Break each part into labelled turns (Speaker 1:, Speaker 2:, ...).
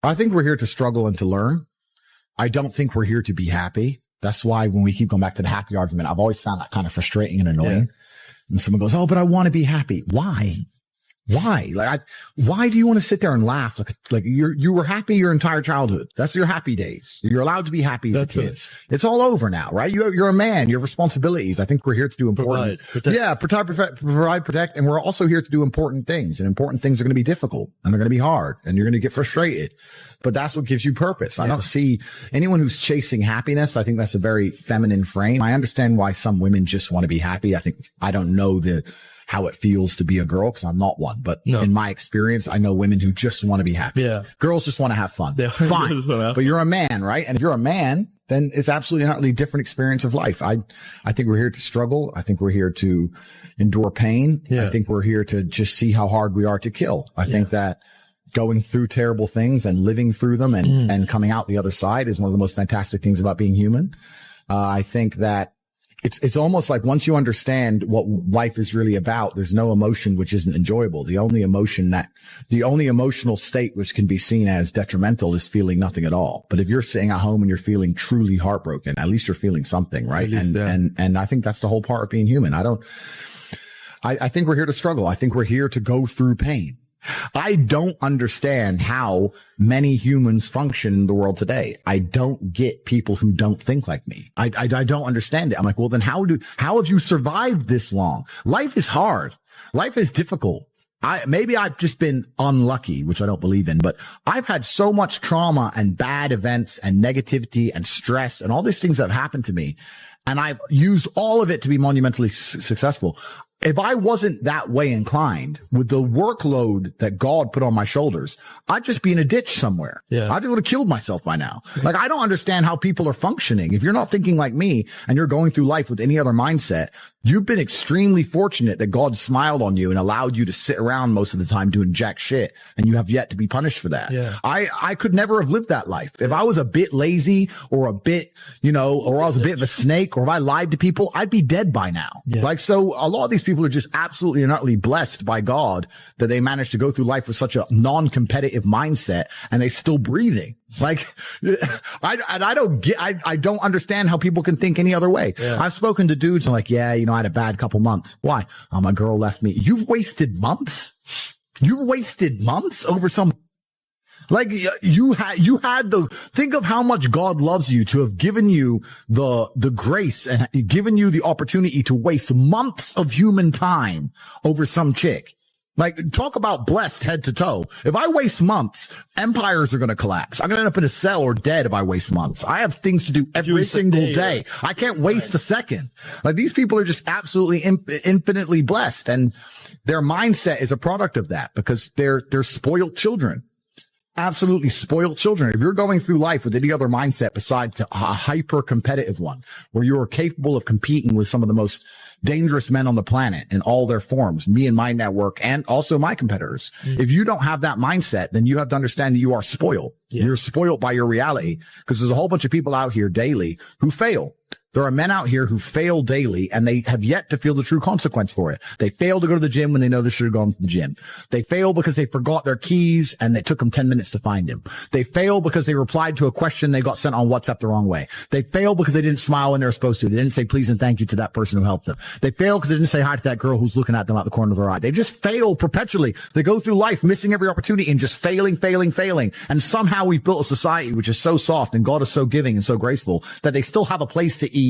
Speaker 1: I think we're here to struggle and to learn. I don't think we're here to be happy. That's why when we keep going back to the happy argument, I've always found that kind of frustrating and annoying. Yeah. And someone goes, oh, but I want to be happy. Why? Why? Why do you want to sit there and laugh? Like you were happy your entire childhood. That's your happy days. You're allowed to be happy as a kid. It's all over now, right? You're a man. You have responsibilities. I think we're here to do important. Provide, protect. And we're also here to do important things. And important things are going to be difficult and they're going to be hard and you're going to get frustrated. But that's what gives you purpose. Yeah. I don't see anyone who's chasing happiness. I think that's a very feminine frame. I understand why some women just want to be happy. I don't know how it feels to be a girl because I'm not one. But in my experience, I know women who just want to be happy. Yeah. Girls just want to have fun. Yeah. Fine. But you're a man, right? And if you're a man, then it's absolutely an utterly different experience of life. I think we're here to struggle. I think we're here to endure pain. Yeah. I think we're here to just see how hard we are to kill. I think that going through terrible things and living through them and coming out the other side is one of the most fantastic things about being human. I think that it's almost like once you understand what life is really about, there's no emotion which isn't enjoyable. The only emotional state which can be seen as detrimental is feeling nothing at all. But if you're sitting at home and you're feeling truly heartbroken, at least you're feeling something, right? And I think that's the whole part of being human. I think we're here to struggle. I think we're here to go through pain. I don't understand how many humans function in the world today. I don't get people who don't think like me. I don't understand it. I'm like, well, then how have you survived this long? Life is hard. Life is difficult. Maybe I've just been unlucky, which I don't believe in, but I've had so much trauma and bad events and negativity and stress and all these things that have happened to me. And I've used all of it to be monumentally successful. If I wasn't that way inclined with the workload that God put on my shoulders, I'd just be in a ditch somewhere. Yeah. I would have killed myself by now. Like, I don't understand how people are functioning. If you're not thinking like me and you're going through life with any other mindset, you've been extremely fortunate that God smiled on you and allowed you to sit around most of the time doing jack shit. And you have yet to be punished for that. Yeah. I could never have lived that life. If I was a bit lazy or a bit, or I was a bit of a snake, or if I lied to people, I'd be dead by now. Yeah. Like, so a lot of these people are just absolutely and utterly blessed by God that they managed to go through life with such a non-competitive mindset and they still breathing. Like, I don't understand how people can think any other way. Yeah. I've spoken to dudes and like, yeah, I had a bad couple months. Why? Oh, my girl left me. You've wasted months? You've wasted months over some, like, you had think of how much God loves you to have given you the grace and given you the opportunity to waste months of human time over some chick. Like, talk about blessed head to toe. If I waste months, empires are going to collapse. I'm going to end up in a cell or dead if I waste months. I have things to do every single day. I can't waste a second. Like, these people are just absolutely infinitely blessed. And their mindset is a product of that because they're spoiled children. Absolutely spoiled children. If you're going through life with any other mindset besides a hyper competitive one, where you are capable of competing with some of the most dangerous men on the planet in all their forms, me and my network, and also my competitors. Mm-hmm. If you don't have that mindset, then you have to understand that you are spoiled. Yeah. You're spoiled by your reality because there's a whole bunch of people out here daily who fail. There are men out here who fail daily and they have yet to feel the true consequence for it. They fail to go to the gym when they know they should have gone to the gym. They fail because they forgot their keys and it took them 10 minutes to find them. They fail because they replied to a question they got sent on WhatsApp the wrong way. They fail because they didn't smile when they were supposed to. They didn't say please and thank you to that person who helped them. They fail because they didn't say hi to that girl who's looking at them out the corner of their eye. They just fail perpetually. They go through life missing every opportunity and just failing. And somehow we've built a society which is so soft and God is so giving and so graceful that they still have a place to eat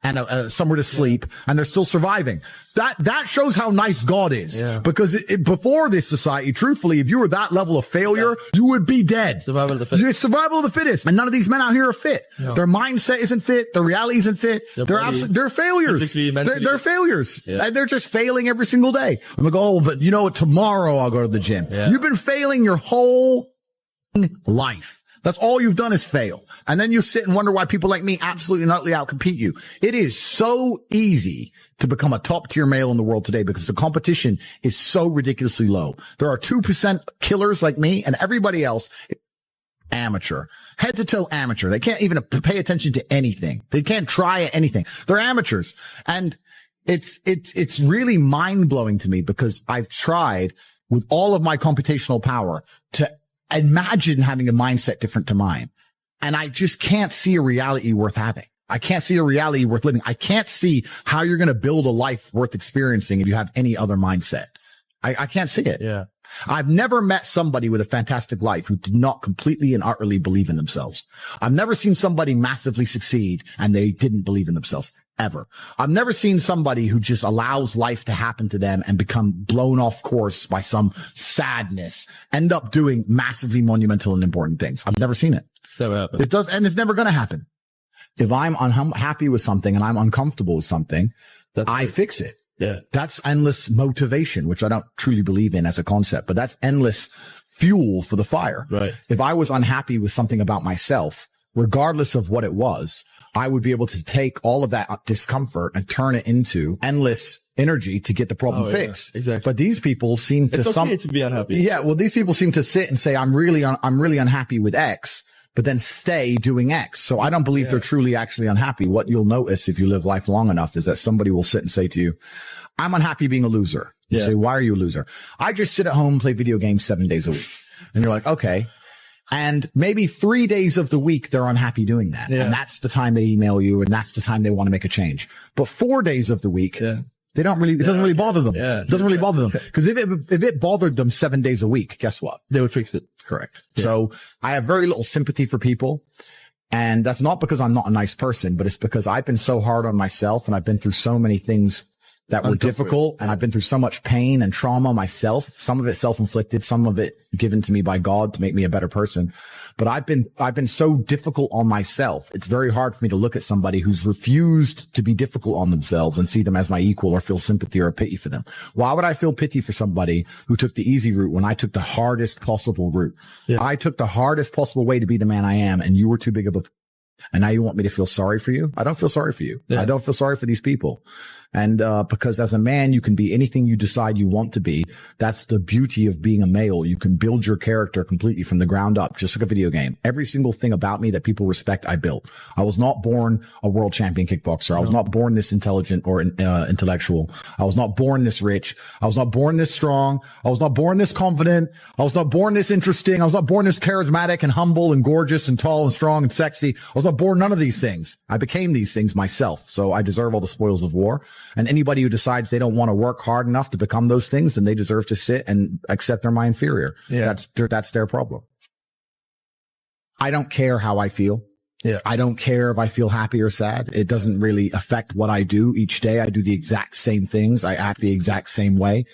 Speaker 1: and somewhere to sleep, and they're still surviving. That shows how nice God is. Yeah. Because before this society, truthfully, if you were that level of failure, you would be dead.
Speaker 2: Survival of the fittest.
Speaker 1: It's survival of the fittest. And none of these men out here are fit. No. Their mindset isn't fit. Their reality isn't fit. They're failures. They're failures. Yeah. And they're just failing every single day. I'm like, oh, but tomorrow I'll go to the gym. Yeah. You've been failing your whole life. That's all you've done is fail. And then you sit and wonder why people like me absolutely and utterly outcompete you. It is so easy to become a top tier male in the world today because the competition is so ridiculously low. There are 2% killers like me and everybody else is amateur, head to toe amateur. They can't even pay attention to anything. They can't try anything. They're amateurs. And it's really mind blowing to me because I've tried with all of my computational power to imagine having a mindset different to mine. And I just can't see a reality worth having. I can't see a reality worth living. I can't see how you're going to build a life worth experiencing if you have any other mindset. I can't see it.
Speaker 2: Yeah.
Speaker 1: I've never met somebody with a fantastic life who did not completely and utterly believe in themselves. I've never seen somebody massively succeed and they didn't believe in themselves. Ever. I've never seen somebody who just allows life to happen to them and become blown off course by some sadness, end up doing massively monumental and important things. I've never seen it.
Speaker 2: So
Speaker 1: it does, and it's never going to happen. If I'm unhappy with something and I'm uncomfortable with something, I fix it.
Speaker 2: Yeah.
Speaker 1: That's endless motivation, which I don't truly believe in as a concept, but that's endless fuel for the fire.
Speaker 2: Right.
Speaker 1: If I was unhappy with something about myself, regardless of what it was, I would be able to take all of that discomfort and turn it into endless energy to get the problem fixed.
Speaker 2: Yeah, exactly.
Speaker 1: But these people seem to
Speaker 2: it's okay to be unhappy.
Speaker 1: Yeah. Well, these people seem to sit and say, I'm really unhappy with X, but then stay doing X. So I don't believe they're truly actually unhappy. What you'll notice if you live life long enough is that somebody will sit and say to you, I'm unhappy being a loser. You say, why are you a loser? I just sit at home and play video games 7 days a week. And you're like, okay. And maybe 3 days of the week, they're unhappy doing that. Yeah. And that's the time they email you and that's the time they want to make a change. But 4 days of the week, they don't really, it doesn't really bother them.
Speaker 2: Yeah.
Speaker 1: It doesn't really bother them. Because if it bothered them 7 days a week, guess what?
Speaker 2: They would fix it.
Speaker 1: Correct. Yeah. So I have very little sympathy for people. And that's not because I'm not a nice person, but it's because I've been so hard on myself and I've been through so many things that were difficult. And I've been through so much pain and trauma myself, some of it self-inflicted, some of it given to me by God to make me a better person. But I've been so difficult on myself. It's very hard for me to look at somebody who's refused to be difficult on themselves and see them as my equal or feel sympathy or pity for them. Why would I feel pity for somebody who took the easy route when I took the hardest possible route? Yeah. I took the hardest possible way to be the man I am, and you were too big of a, and now you want me to feel sorry for you? I don't feel sorry for you. Yeah. I don't feel sorry for these people. And, because as a man, you can be anything you decide you want to be. That's the beauty of being a male. You can build your character completely from the ground up, just like a video game. Every single thing about me that people respect, I built. I was not born a world champion kickboxer. I was not born this intelligent or, intellectual. I was not born this rich. I was not born this strong. I was not born this confident. I was not born this interesting. I was not born this charismatic and humble and gorgeous and tall and strong and sexy. I was not born none of these things. I became these things myself. So I deserve all the spoils of war. And anybody who decides they don't want to work hard enough to become those things, then they deserve to sit and accept they're my inferior. Yeah. That's their problem. I don't care how I feel. Yeah. I don't care if I feel happy or sad. It doesn't really affect what I do each day. I do the exact same things. I act the exact same way.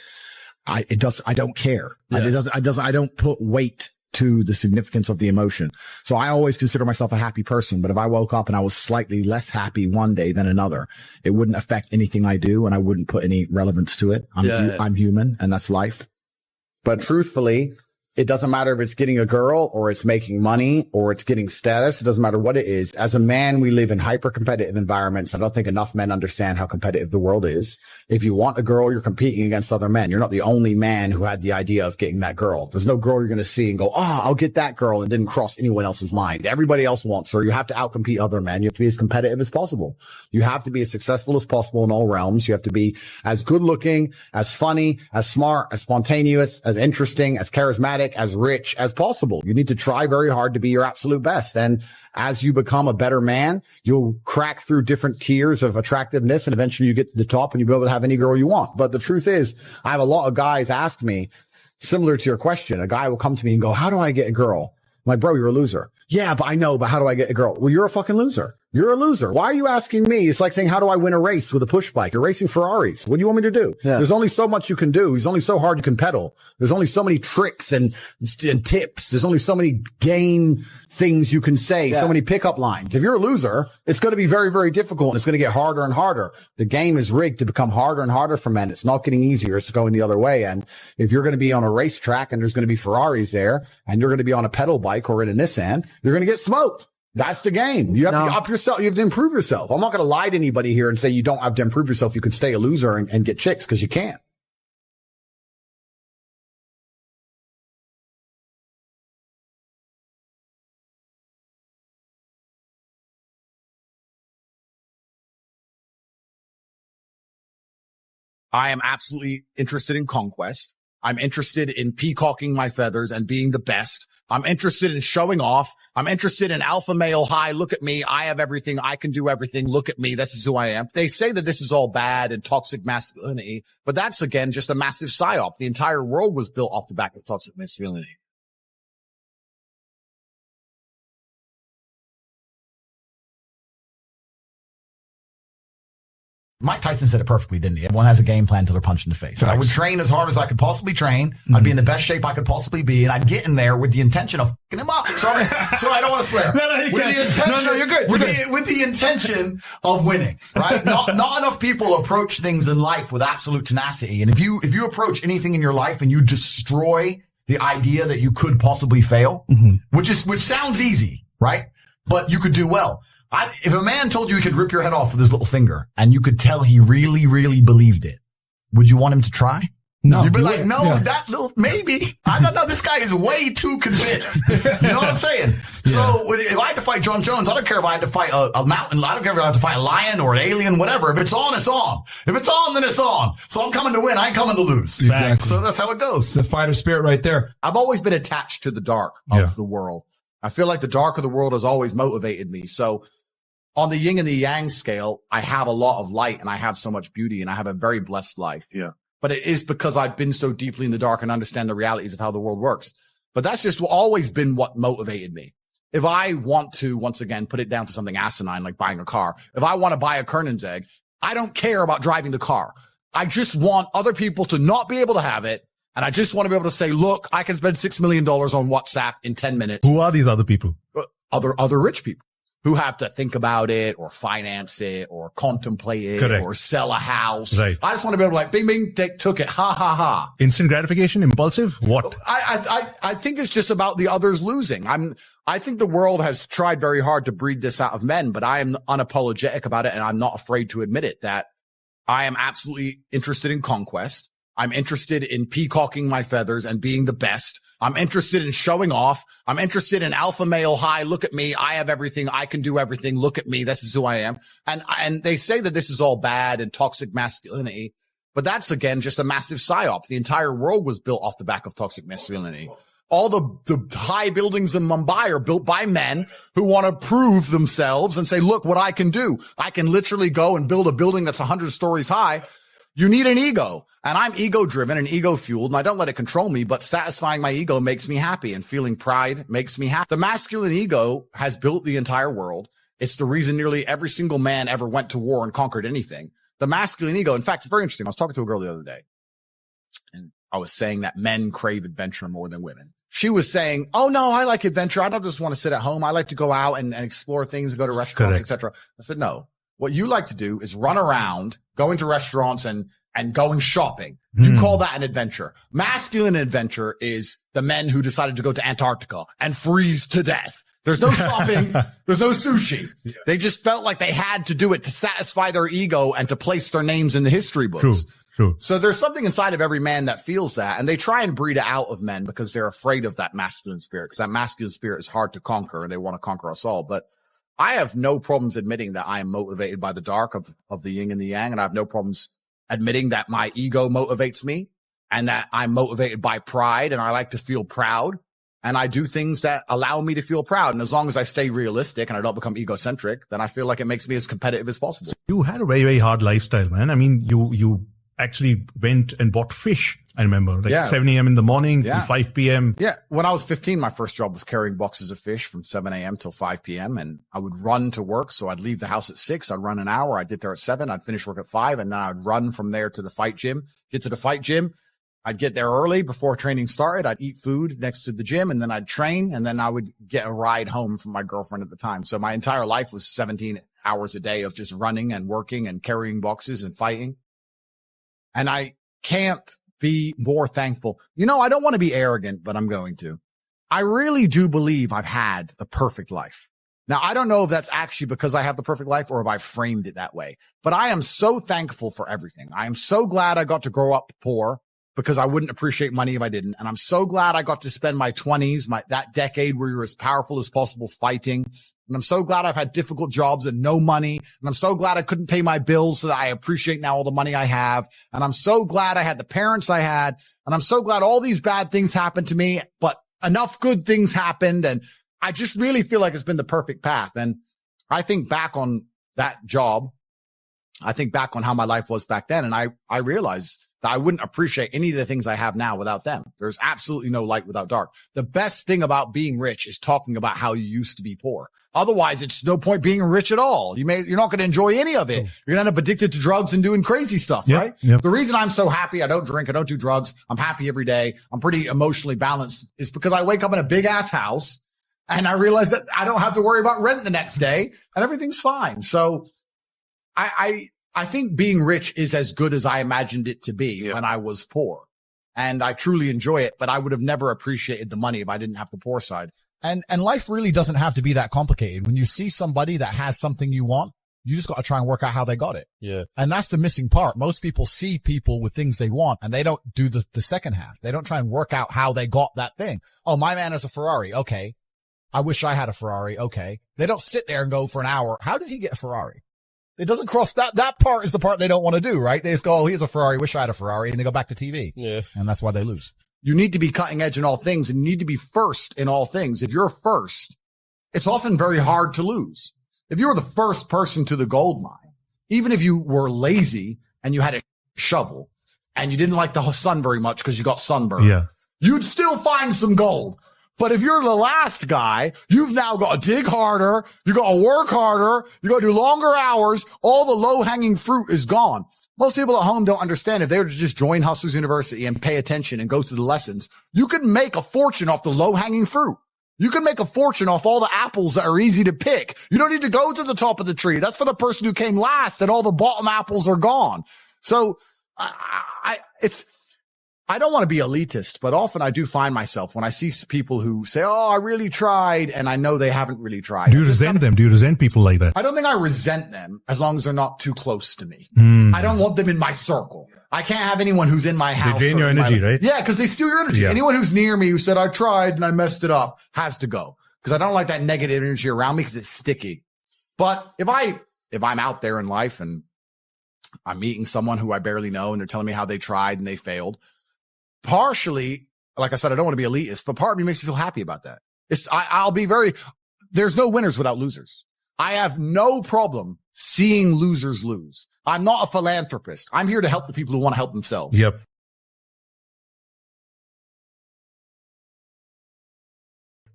Speaker 1: I don't care. Yeah. I don't put weight to the significance of the emotion. So I always consider myself a happy person, but if I woke up and I was slightly less happy one day than another, it wouldn't affect anything I do and I wouldn't put any relevance to it. I'm human and that's life. But truthfully, it doesn't matter if it's getting a girl or it's making money or it's getting status. It doesn't matter what it is. As a man, we live in hyper competitive environments. I don't think enough men understand how competitive the world is. If you want a girl, you're competing against other men. You're not the only man who had the idea of getting that girl. There's no girl you're going to see and go, I'll get that girl, and didn't cross anyone else's mind. Everybody else wants her. You have to outcompete other men. You have to be as competitive as possible. You have to be as successful as possible in all realms. You have to be as good looking, as funny, as smart, as spontaneous, as interesting, as charismatic, as rich as possible. You need to try very hard to be your absolute best. And as you become a better man, you'll crack through different tiers of attractiveness, and eventually you get to the top and you'll be able to have any girl you want. But the truth is, I have a lot of guys ask me, similar to your question, a guy will come to me and go, how do I get a girl? I'm like, bro, you're a loser. Yeah, but I know, but how do I get a girl? Well, you're a fucking loser. You're a loser. Why are you asking me? It's like saying, how do I win a race with a push bike? You're racing Ferraris. What do you want me to do? Yeah. There's only so much you can do. There's only so hard you can pedal. There's only so many tricks and tips. There's only so many game things you can say, so many pickup lines. If you're a loser, it's going to be very, very difficult, and it's going to get harder and harder. The game is rigged to become harder and harder for men. It's not getting easier. It's going the other way. And if you're going to be on a racetrack and there's going to be Ferraris there, and you're going to be on a pedal bike or in a Nissan, you're going to get smoked. That's the game. You have to up yourself. You have to improve yourself. I'm not going to lie to anybody here and say you don't have to improve yourself. You can stay a loser and get chicks, because you can't.
Speaker 3: I am absolutely interested in conquest. I'm interested in peacocking my feathers and being the best,
Speaker 2: I'm interested in showing off. I'm interested in alpha male high. Look at me. I have everything. I can do everything. Look at me. This is who I am. They say that this is all bad and toxic masculinity, but that's again, just a massive psyop. The entire world was built off the back of toxic masculinity.
Speaker 1: Mike Tyson said it perfectly, didn't he? Everyone has a game plan until they're punched in the face. I would train as hard as I could possibly train. Mm-hmm. I'd be in the best shape I could possibly be, and I'd get in there with the intention of fucking him up. Sorry, I don't want to swear.
Speaker 3: You're good.
Speaker 1: With the intention of winning, right? Not enough people approach things in life with absolute tenacity. And if you approach anything in your life and you destroy the idea that you could possibly fail, which sounds easy, right? But you could do well. If a man told you he could rip your head off with his little finger and you could tell he really, really believed it, would you want him to try?
Speaker 3: No.
Speaker 1: You'd be like, no, that little, maybe. I don't know. This guy is way too convinced. You know what I'm saying? Yeah. So if I had to fight John Jones, I don't care if I had to fight a mountain. I don't care if I had to fight a lion or an alien, whatever. If it's on, it's on. If it's on, then it's on. So I'm coming to win. I ain't coming to lose.
Speaker 3: Exactly.
Speaker 1: So that's how it goes.
Speaker 3: It's a fighter spirit right there.
Speaker 2: I've always been attached to the dark of the world. I feel like the dark of the world has always motivated me. So on the yin and the yang scale, I have a lot of light and I have so much beauty and I have a very blessed life.
Speaker 1: Yeah.
Speaker 2: But it is because I've been so deeply in the dark and understand the realities of how the world works. But that's just always been what motivated me. If I want to, once again, put it down to something asinine like buying a car, if I want to buy a Kernan's egg, I don't care about driving the car. I just want other people to not be able to have it. And I just want to be able to say, look, I can spend $6 million on WhatsApp in 10 minutes.
Speaker 4: Who are these other people?
Speaker 2: Other rich people who have to think about it or finance it or contemplate it or sell a house.
Speaker 4: Right.
Speaker 2: I just want to be able to like, bing, bing, took it. Ha, ha, ha.
Speaker 4: Instant gratification, impulsive. What?
Speaker 2: I think it's just about the others losing. I think the world has tried very hard to breed this out of men, but I am unapologetic about it. And I'm not afraid to admit it that I am absolutely interested in conquest. I'm interested in peacocking my feathers and being the best. I'm interested in showing off. I'm interested in alpha male high. Look at me. I have everything. I can do everything. Look at me. This is who I am. And they say that this is all bad and toxic masculinity, but that's again, just a massive psyop. The entire world was built off the back of toxic masculinity. All the high buildings in Mumbai are built by men who want to prove themselves and say, look what I can do. I can literally go and build a building that's 100 stories high. You need an ego, and I'm ego driven and ego fueled, and I don't let it control me, but satisfying my ego makes me happy and feeling pride makes me happy. The masculine ego has built the entire world. It's the reason nearly every single man ever went to war and conquered anything. The masculine ego, in fact, it's very interesting. I was talking to a girl the other day and I was saying that men crave adventure more than women. She was saying, oh no, I like adventure. I don't just want to sit at home. I like to go out and explore things and go to restaurants, etc. I said, no. What you like to do is run around, go into restaurants and going shopping. You call that an adventure. Masculine adventure is the men who decided to go to Antarctica and freeze to death. There's no shopping. There's no sushi. Yeah. They just felt like they had to do it to satisfy their ego and to place their names in the history books.
Speaker 4: True.
Speaker 2: So there's something inside of every man that feels that. And they try and breed it out of men because they're afraid of that masculine spirit, because that masculine spirit is hard to conquer and they want to conquer us all. But I have no problems admitting that I am motivated by the dark of the yin and the yang. And I have no problems admitting that my ego motivates me and that I'm motivated by pride and I like to feel proud. And I do things that allow me to feel proud. And as long as I stay realistic and I don't become egocentric, then I feel like it makes me as competitive as possible.
Speaker 4: You had a very, very hard lifestyle, man. I mean, you actually went and bought fish. I remember 7 a.m. in the morning till 5 p.m.
Speaker 2: Yeah. When I was 15, my first job was carrying boxes of fish from 7 a.m. till 5 p.m. And I would run to work. So I'd leave the house at 6. I'd run an hour. I'd get there at 7. I'd finish work at 5. And then I'd run from there to the fight gym, get to the fight gym. I'd get there early before training started. I'd eat food next to the gym and then I'd train and then I would get a ride home from my girlfriend at the time. So my entire life was 17 hours a day of just running and working and carrying boxes and fighting. And I can't be more thankful. You know, I don't want to be arrogant, but I'm going to. I really do believe I've had the perfect life. Now, I don't know if that's actually because I have the perfect life or if I framed it that way, but I am so thankful for everything. I am so glad I got to grow up poor because I wouldn't appreciate money if I didn't. And I'm so glad I got to spend my 20s, that decade where you're as powerful as possible fighting. And I'm so glad I've had difficult jobs and no money. And I'm so glad I couldn't pay my bills so that I appreciate now all the money I have. And I'm so glad I had the parents I had. And I'm so glad all these bad things happened to me. But enough good things happened. And I just really feel like it's been the perfect path. And I think back on that job. I think back on how my life was back then. And I realized that I wouldn't appreciate any of the things I have now without them. There's absolutely no light without dark. The best thing about being rich is talking about how you used to be poor. Otherwise, it's no point being rich at all. You're not going to enjoy any of it. You're going to end up addicted to drugs and doing crazy stuff, right? Yep. The reason I'm so happy, I don't drink, I don't do drugs, I'm happy every day, I'm pretty emotionally balanced, is because I wake up in a big ass house and I realize that I don't have to worry about rent the next day and everything's fine. So I think being rich is as good as I imagined it to be when I was poor. And I truly enjoy it, but I would have never appreciated the money if I didn't have the poor side.
Speaker 5: And life really doesn't have to be that complicated. When you see somebody that has something you want, you just got to try and work out how they got it.
Speaker 6: Yeah.
Speaker 5: And that's the missing part. Most people see people with things they want and they don't do the second half. They don't try and work out how they got that thing. Oh, my man has a Ferrari. Okay. I wish I had a Ferrari. Okay. They don't sit there and go for an hour. How did he get a Ferrari? It doesn't cross that part is the part they don't want to do, right? They just go, oh, here's a Ferrari. Wish I had a Ferrari. And they go back to TV.
Speaker 6: Yeah.
Speaker 5: And that's why they lose.
Speaker 2: You need to be cutting edge in all things and you need to be first in all things. If you're first, it's often very hard to lose. If you were the first person to the gold mine, even if you were lazy and you had a shovel and you didn't like the sun very much because you got sunburned, you'd still find some gold. But if you're the last guy, you've now got to dig harder. You got to work harder. You got to do longer hours. All the low hanging fruit is gone. Most people at home don't understand. If they were to just join Hustlers University and pay attention and go through the lessons, you can make a fortune off the low hanging fruit. You can make a fortune off all the apples that are easy to pick. You don't need to go to the top of the tree. That's for the person who came last and all the bottom apples are gone. So I don't want to be elitist, but often I do find myself when I see people who say, oh, I really tried, and I know they haven't really tried.
Speaker 4: Do you resent them? Do you resent people like that?
Speaker 2: I don't think I resent them as long as they're not too close to me. I don't want them in my circle. I can't have anyone who's in my house.
Speaker 4: They drain your energy, right?
Speaker 2: Yeah, because they steal your energy. Yeah. Anyone who's near me who said, I tried and I messed it up has to go. Because I don't like that negative energy around me because it's sticky. But if I'm out there in life and I'm meeting someone who I barely know and they're telling me how they tried and they failed, partially, like I said, I don't want to be elitist, but part of me makes me feel happy about that. There's no winners without losers. I have no problem seeing losers lose. I'm not a philanthropist. I'm here to help the people who want to help themselves.
Speaker 4: Yep.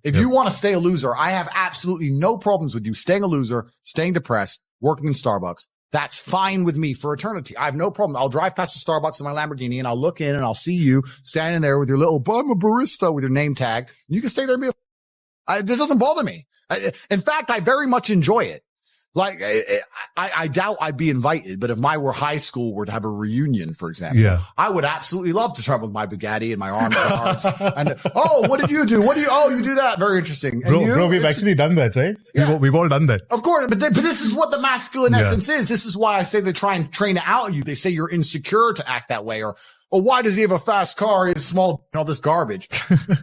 Speaker 2: If you want to stay a loser, I have absolutely no problems with you staying a loser, staying depressed, working in Starbucks. That's fine with me for eternity. I have no problem. I'll drive past the Starbucks in my Lamborghini and I'll look in and I'll see you standing there with your little, I'm a barista with your name tag. You can stay there and be it doesn't bother me. In fact, I very much enjoy it. Like, I doubt I'd be invited, but if my high school were to have a reunion, for example, I would absolutely love to travel with my Bugatti and my arms guards. And, oh, what did you do? You do that? Very interesting. And
Speaker 4: bro, we've actually done that, right?
Speaker 2: Yeah.
Speaker 4: We've all done that.
Speaker 2: Of course, but this is what the masculine essence is. This is why I say they try and train it out of you. They say you're insecure to act that way, or why does he have a fast car? He's small, all this garbage.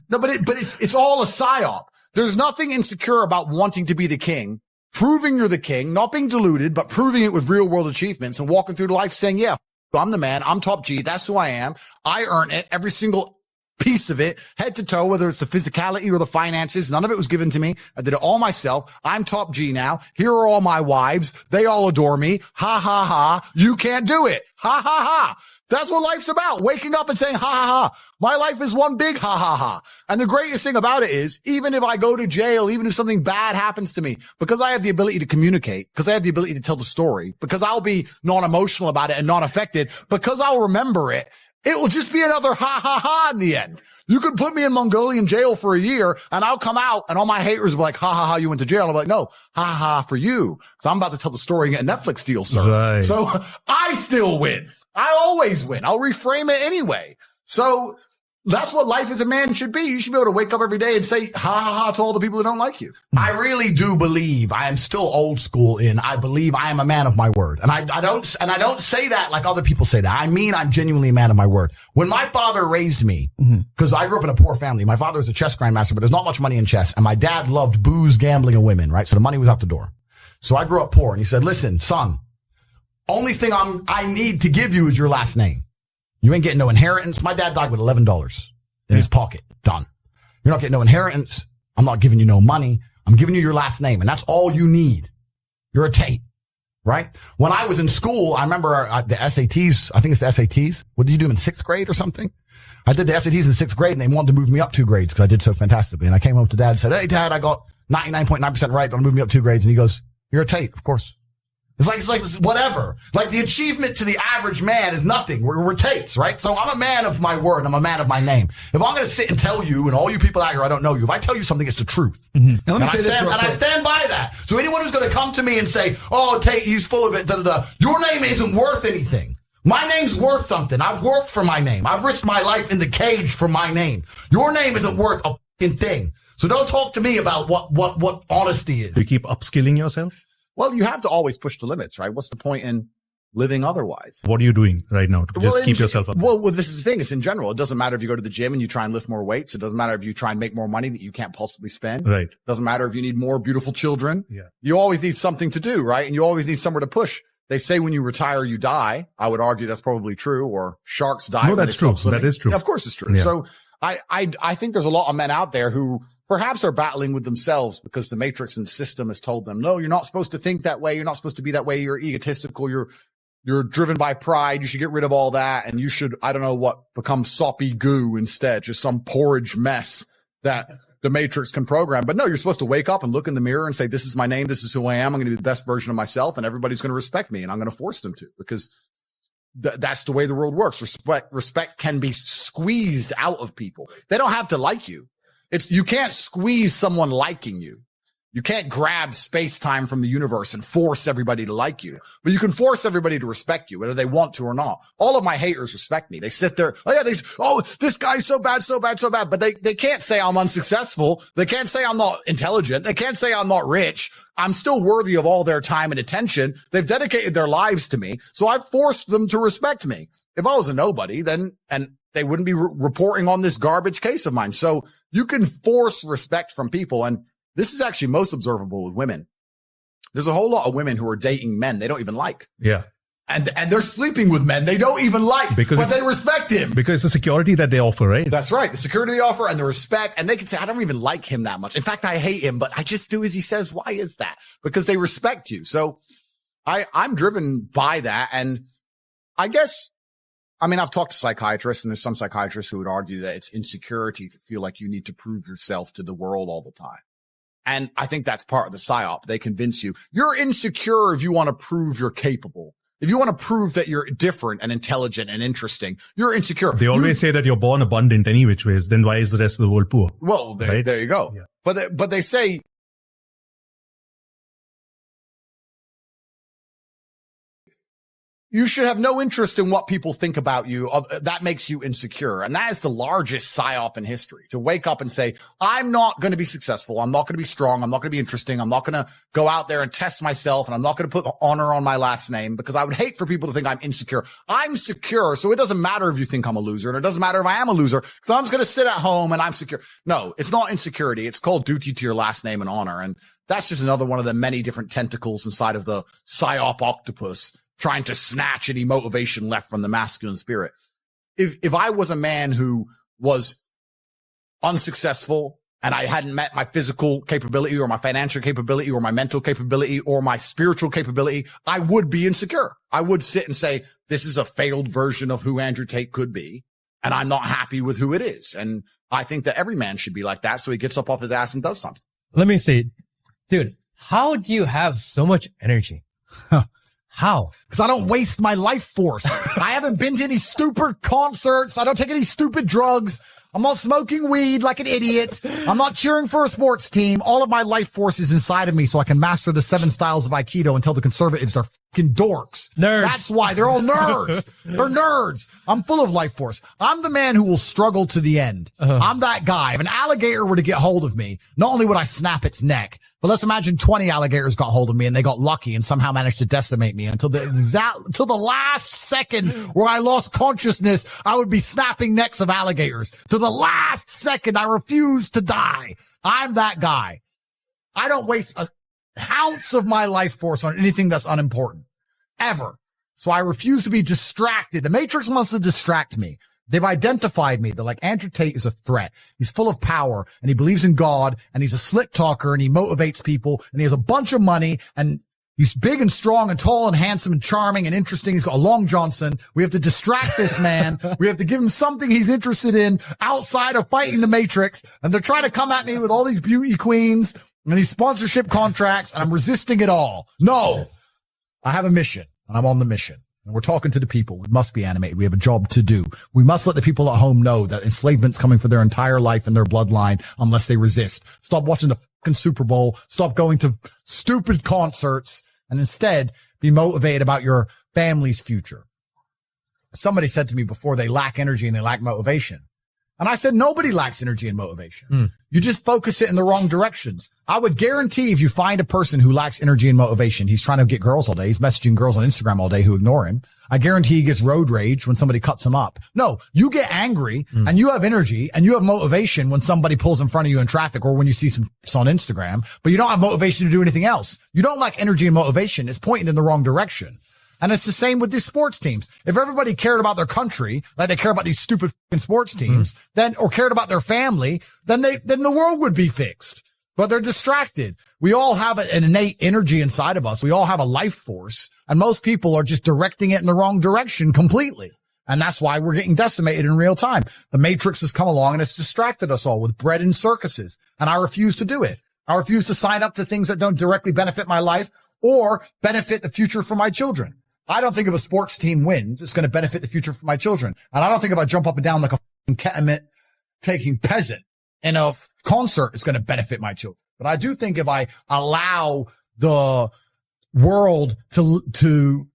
Speaker 2: No, but it's all a psyop. There's nothing insecure about wanting to be the king, proving you're the king, not being deluded, but proving it with real world achievements and walking through life saying, yeah, I'm the man. I'm top G. That's who I am. I earn it. Every single piece of it, head to toe, whether it's the physicality or the finances. None of it was given to me. I did it all myself. I'm top G now. Here are all my wives. They all adore me. Ha ha ha. You can't do it. Ha ha ha. That's what life's about. Waking up and saying, ha ha ha. My life is one big ha ha ha. And the greatest thing about it is, even if I go to jail, even if something bad happens to me, because I have the ability to communicate, because I have the ability to tell the story, because I'll be non-emotional about it and not affected, because I'll remember it, it will just be another ha ha ha in the end. You could put me in Mongolian jail for a year and I'll come out and all my haters will be like, ha ha ha, you went to jail. I'm like, no, ha ha ha for you. Cause I'm about to tell the story and get a Netflix deal, sir. Right. So I still win. I always win. I'll reframe it anyway. So that's what life as a man should be. You should be able to wake up every day and say ha ha ha to all the people who don't like you.
Speaker 5: I really do believe I am still old school I believe I am a man of my word. And I don't say that like other people say that. I mean, I'm genuinely a man of my word. When my father raised me, because I grew up in a poor family, my father was a chess grandmaster, but there's not much money in chess. And my dad loved booze, gambling, and women, right? So the money was out the door. So I grew up poor and he said, listen, son, only thing I need to give you is your last name. You ain't getting no inheritance. My dad died with $11 in his pocket. Done. You're not getting no inheritance. I'm not giving you no money. I'm giving you your last name, and that's all you need. You're a Tate, right? When I was in school, I remember the SATs. I think it's the SATs. What did you do in 6th grade or something? I did the SATs in 6th grade, and they wanted to move me up 2 grades because I did so fantastically. And I came home to Dad and said, "Hey, Dad, I got 99.9% right. They'll move me up 2 grades." And he goes, "You're a Tate, of course." It's like whatever. Like the achievement to the average man is nothing. We're Tates, right? So I'm a man of my word. I'm a man of my name. If I'm going to sit and tell you, and all you people out here, I don't know you, if I tell you something, it's the truth.
Speaker 3: Mm-hmm.
Speaker 5: And I stand by that. So anyone who's going to come to me and say, "Oh, Tate, he's full of it, your name isn't worth anything. My name's worth something. I've worked for my name. I've risked my life in the cage for my name. Your name isn't worth a fucking thing. So don't talk to me about what honesty is."
Speaker 4: Do you keep upskilling yourself?
Speaker 2: Well, you have to always push the limits, right? What's the point in living otherwise?
Speaker 4: What are you doing right now to just keep yourself up?
Speaker 2: Well, this is the thing. It's in general. It doesn't matter if you go to the gym and you try and lift more weights. It doesn't matter if you try and make more money that you can't possibly spend.
Speaker 4: Right.
Speaker 2: It doesn't matter if you need more beautiful children.
Speaker 4: Yeah.
Speaker 2: You always need something to do, right? And you always need somewhere to push. They say when you retire, you die. I would argue that's probably true, or sharks die.
Speaker 4: No, that's true. That is true.
Speaker 2: Yeah, of course it's true. Yeah. So I think there's a lot of men out there who perhaps are battling with themselves because the matrix and system has told them, no, you're not supposed to think that way. You're not supposed to be that way. You're egotistical. You're driven by pride. You should get rid of all that. And you should, I don't know what, become soppy goo instead, just some porridge mess that the matrix can program. But no, you're supposed to wake up and look in the mirror and say, this is my name. This is who I am. I'm going to be the best version of myself, and everybody's going to respect me, and I'm going to force them to, because that's the way the world works. Respect can be squeezed out of people. They don't have to like you. You can't squeeze someone liking you. You can't grab space-time from the universe and force everybody to like you, but you can force everybody to respect you, whether they want to or not. All of my haters respect me. They sit there, this guy's so bad, so bad, so bad. But they can't say I'm unsuccessful. They can't say I'm not intelligent. They can't say I'm not rich. I'm still worthy of all their time and attention. They've dedicated their lives to me, so I've forced them to respect me. If I was a nobody, then they wouldn't be reporting on this garbage case of mine. So you can force respect from people, and this is actually most observable with women. There's a whole lot of women who are dating men they don't even like.
Speaker 4: Yeah.
Speaker 2: And they're sleeping with men they don't even like, but they respect him.
Speaker 4: Because the security that they offer, right? That's
Speaker 2: right. The security they offer and the respect. And they can say, I don't even like him that much. In fact, I hate him, but I just do as he says. Why is that? Because they respect you. So I'm driven by that. And I guess, I've talked to psychiatrists, and there's some psychiatrists who would argue that it's insecurity to feel like you need to prove yourself to the world all the time. And I think that's part of the psyop. They convince you you're insecure if you want to prove you're capable. If you want to prove that you're different and intelligent and interesting, you're insecure.
Speaker 4: They always say that you're born abundant any which ways. Then why is the rest of the world poor?
Speaker 2: Well, there you go. Yeah. But they say, you should have no interest in what people think about you. That makes you insecure. And that is the largest psyop in history, to wake up and say, I'm not going to be successful. I'm not going to be strong. I'm not going to be interesting. I'm not going to go out there and test myself. And I'm not going to put honor on my last name, because I would hate for people to think I'm insecure. I'm secure. So it doesn't matter if you think I'm a loser, and it doesn't matter if I am a loser, because I'm just going to sit at home and I'm secure. No, it's not insecurity. It's called duty to your last name and honor. And that's just another one of the many different tentacles inside of the psyop octopus, trying to snatch any motivation left from the masculine spirit. If I was a man who was unsuccessful and I hadn't met my physical capability or my financial capability or my mental capability or my spiritual capability, I would be insecure. I would sit and say, this is a failed version of who Andrew Tate could be, and I'm not happy with who it is. And I think that every man should be like that, so he gets up off his ass and does something.
Speaker 6: Let me see. Dude, how do you have so much energy? How?
Speaker 5: Because I don't waste my life force. I haven't been to any stupid concerts. I don't take any stupid drugs. I'm not smoking weed like an idiot. I'm not cheering for a sports team. All of my life force is inside of me, so I can master the 7 styles of Aikido and tell the conservatives are fucking dorks.
Speaker 6: Nerds.
Speaker 5: That's why. They're all nerds. They're nerds. I'm full of life force. I'm the man who will struggle to the end. I'm that guy. If an alligator were to get hold of me, not only would I snap its neck, but let's imagine 20 alligators got hold of me and they got lucky and somehow managed to decimate me until the last second where I lost consciousness. I would be snapping necks of alligators. To the last second, I refuse to die. I'm that guy. I don't waste an ounce of my life force on anything that's unimportant. Ever. So I refuse to be distracted. The Matrix wants to distract me.
Speaker 2: They've identified me. They're like, Andrew Tate is a threat. He's full of power and he believes in God and he's a slick talker and he motivates people and he has a bunch of money and he's big and strong and tall and handsome and charming and interesting. He's got a Long Johnson. We have to distract this man. We have to give him something he's interested in outside of fighting the Matrix. And they're trying to come at me with all these beauty queens and these sponsorship contracts, and I'm resisting it all. No, I have a mission and I'm on the mission. And we're talking to the people. We must be animated. We have a job to do. We must let the people at home know that enslavement's coming for their entire life and their bloodline unless they resist. Stop watching the fucking Super Bowl. Stop going to stupid concerts and instead be motivated about your family's future. Somebody said to me before, they lack energy and they lack motivation. And I said, nobody lacks energy and motivation. You just focus it in the wrong directions. I would guarantee if you find a person who lacks energy and motivation, he's trying to get girls all day. He's messaging girls on Instagram all day who ignore him. I guarantee he gets road rage when somebody cuts him up. No, you get angry and you have energy and you have motivation when somebody pulls in front of you in traffic or when you see some on Instagram, but you don't have motivation to do anything else. You don't lack energy and motivation. It's pointing in the wrong direction. And it's the same with these sports teams. If everybody cared about their country, like they care about these stupid fucking sports teams, then, or cared about their family, then the world would be fixed. But they're distracted. We all have an innate energy inside of us. We all have a life force, and most people are just directing it in the wrong direction completely. And that's why we're getting decimated in real time. The Matrix has come along and it's distracted us all with bread and circuses. And I refuse to do it. I refuse to sign up to things that don't directly benefit my life or benefit the future for my children. I don't think if a sports team wins, it's going to benefit the future for my children. And I don't think if I jump up and down like a ketamine taking peasant in a concert, it's going to benefit my children. But I do think if I allow the world to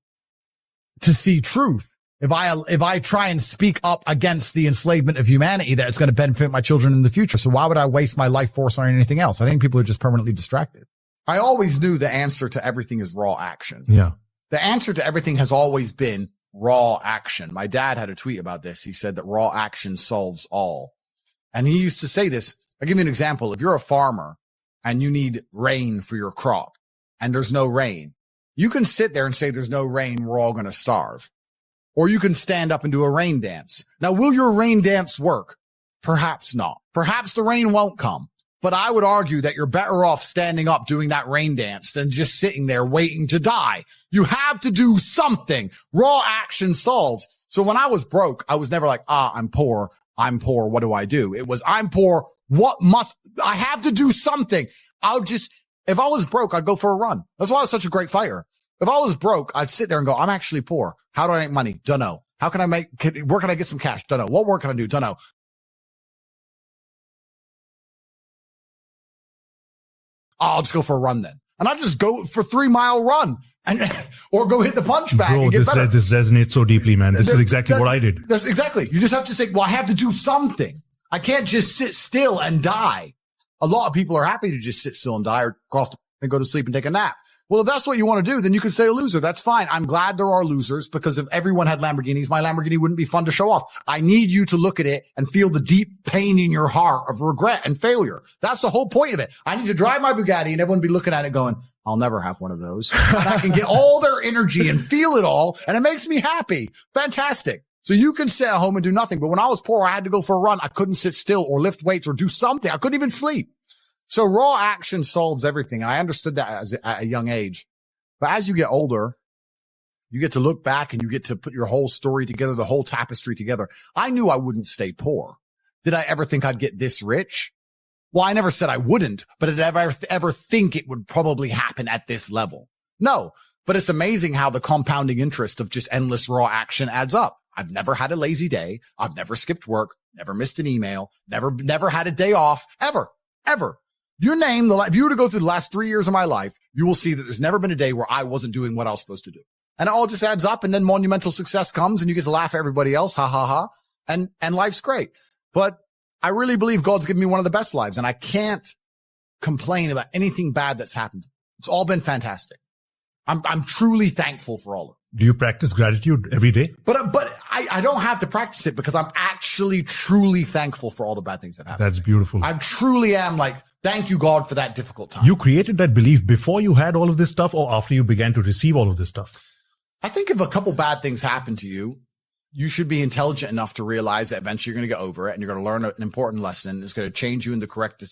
Speaker 2: see truth, if I try and speak up against the enslavement of humanity, that it's going to benefit my children in the future. So why would I waste my life force on anything else? I think people are just permanently distracted. I always knew the answer to everything is raw action.
Speaker 4: Yeah.
Speaker 2: The answer to everything has always been raw action. My dad had a tweet about this. He said that raw action solves all. And he used to say this. I'll give you an example. If you're a farmer and you need rain for your crop and there's no rain, you can sit there and say there's no rain. We're all going to starve. Or you can stand up and do a rain dance. Now, will your rain dance work? Perhaps not. Perhaps the rain won't come. But I would argue that you're better off standing up doing that rain dance than just sitting there waiting to die. You have to do something. Raw action solves. So when I was broke, I was never like, I'm poor. What do I do? It was, I'm poor. I have to do something. If I was broke, I'd go for a run. That's why I was such a great fighter. If I was broke, I'd sit there and go, I'm actually poor. How do I make money? Dunno. Where can I get some cash? Dunno. What work can I do? Dunno. I'll just go for a run then. And I just go for 3-mile run or go hit the punch bag and get better.
Speaker 4: This resonates so deeply, man. This is exactly what I did.
Speaker 2: That's exactly. You just have to say, well, I have to do something. I can't just sit still and die. A lot of people are happy to just sit still and die or go to sleep and take a nap. Well, if that's what you want to do, then you can say a loser. That's fine. I'm glad there are losers because if everyone had Lamborghinis, my Lamborghini wouldn't be fun to show off. I need you to look at it and feel the deep pain in your heart of regret and failure. That's the whole point of it. I need to drive my Bugatti and everyone be looking at it going, I'll never have one of those. And I can get all their energy and feel it all. And it makes me happy. Fantastic. So you can sit at home and do nothing. But when I was poor, I had to go for a run. I couldn't sit still or lift weights or do something. I couldn't even sleep. So raw action solves everything. I understood that at a young age. But as you get older, you get to look back and you get to put your whole story together, the whole tapestry together. I knew I wouldn't stay poor. Did I ever think I'd get this rich? Well, I never said I wouldn't, but did I ever think it would probably happen at this level? No, but it's amazing how the compounding interest of just endless raw action adds up. I've never had a lazy day. I've never skipped work, never missed an email, never had a day off, ever. If you were to go through the last 3 years of my life, you will see that there's never been a day where I wasn't doing what I was supposed to do. And it all just adds up and then monumental success comes and you get to laugh at everybody else. Ha ha ha. And life's great. But I really believe God's given me one of the best lives and I can't complain about anything bad that's happened. It's all been fantastic. I'm truly thankful for all of it.
Speaker 4: Do you practice gratitude every day?
Speaker 2: But I don't have to practice it because I'm actually truly thankful for all the bad things that happened.
Speaker 4: That's beautiful.
Speaker 2: I truly am like, thank you, God, for that difficult time.
Speaker 4: You created that belief before you had all of this stuff or after you began to receive all of this stuff?
Speaker 2: I think if a couple bad things happen to you, you should be intelligent enough to realize that eventually you're going to get over it and you're going to learn an important lesson. It's going to change you in the correct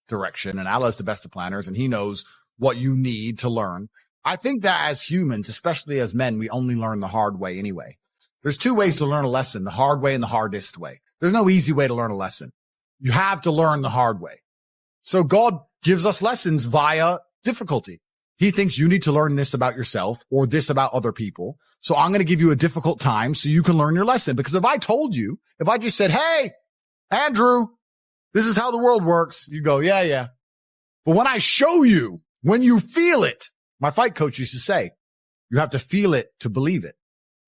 Speaker 2: direction. And Allah's the best of planners and he knows what you need to learn. I think that as humans, especially as men, we only learn the hard way anyway. There's two ways to learn a lesson, the hard way and the hardest way. There's no easy way to learn a lesson. You have to learn the hard way. So God gives us lessons via difficulty. He thinks you need to learn this about yourself or this about other people. So I'm going to give you a difficult time so you can learn your lesson. Because if I told you, if I just said, hey, Andrew, this is how the world works, you go, yeah. But when I show you, when you feel it, my fight coach used to say, you have to feel it to believe it.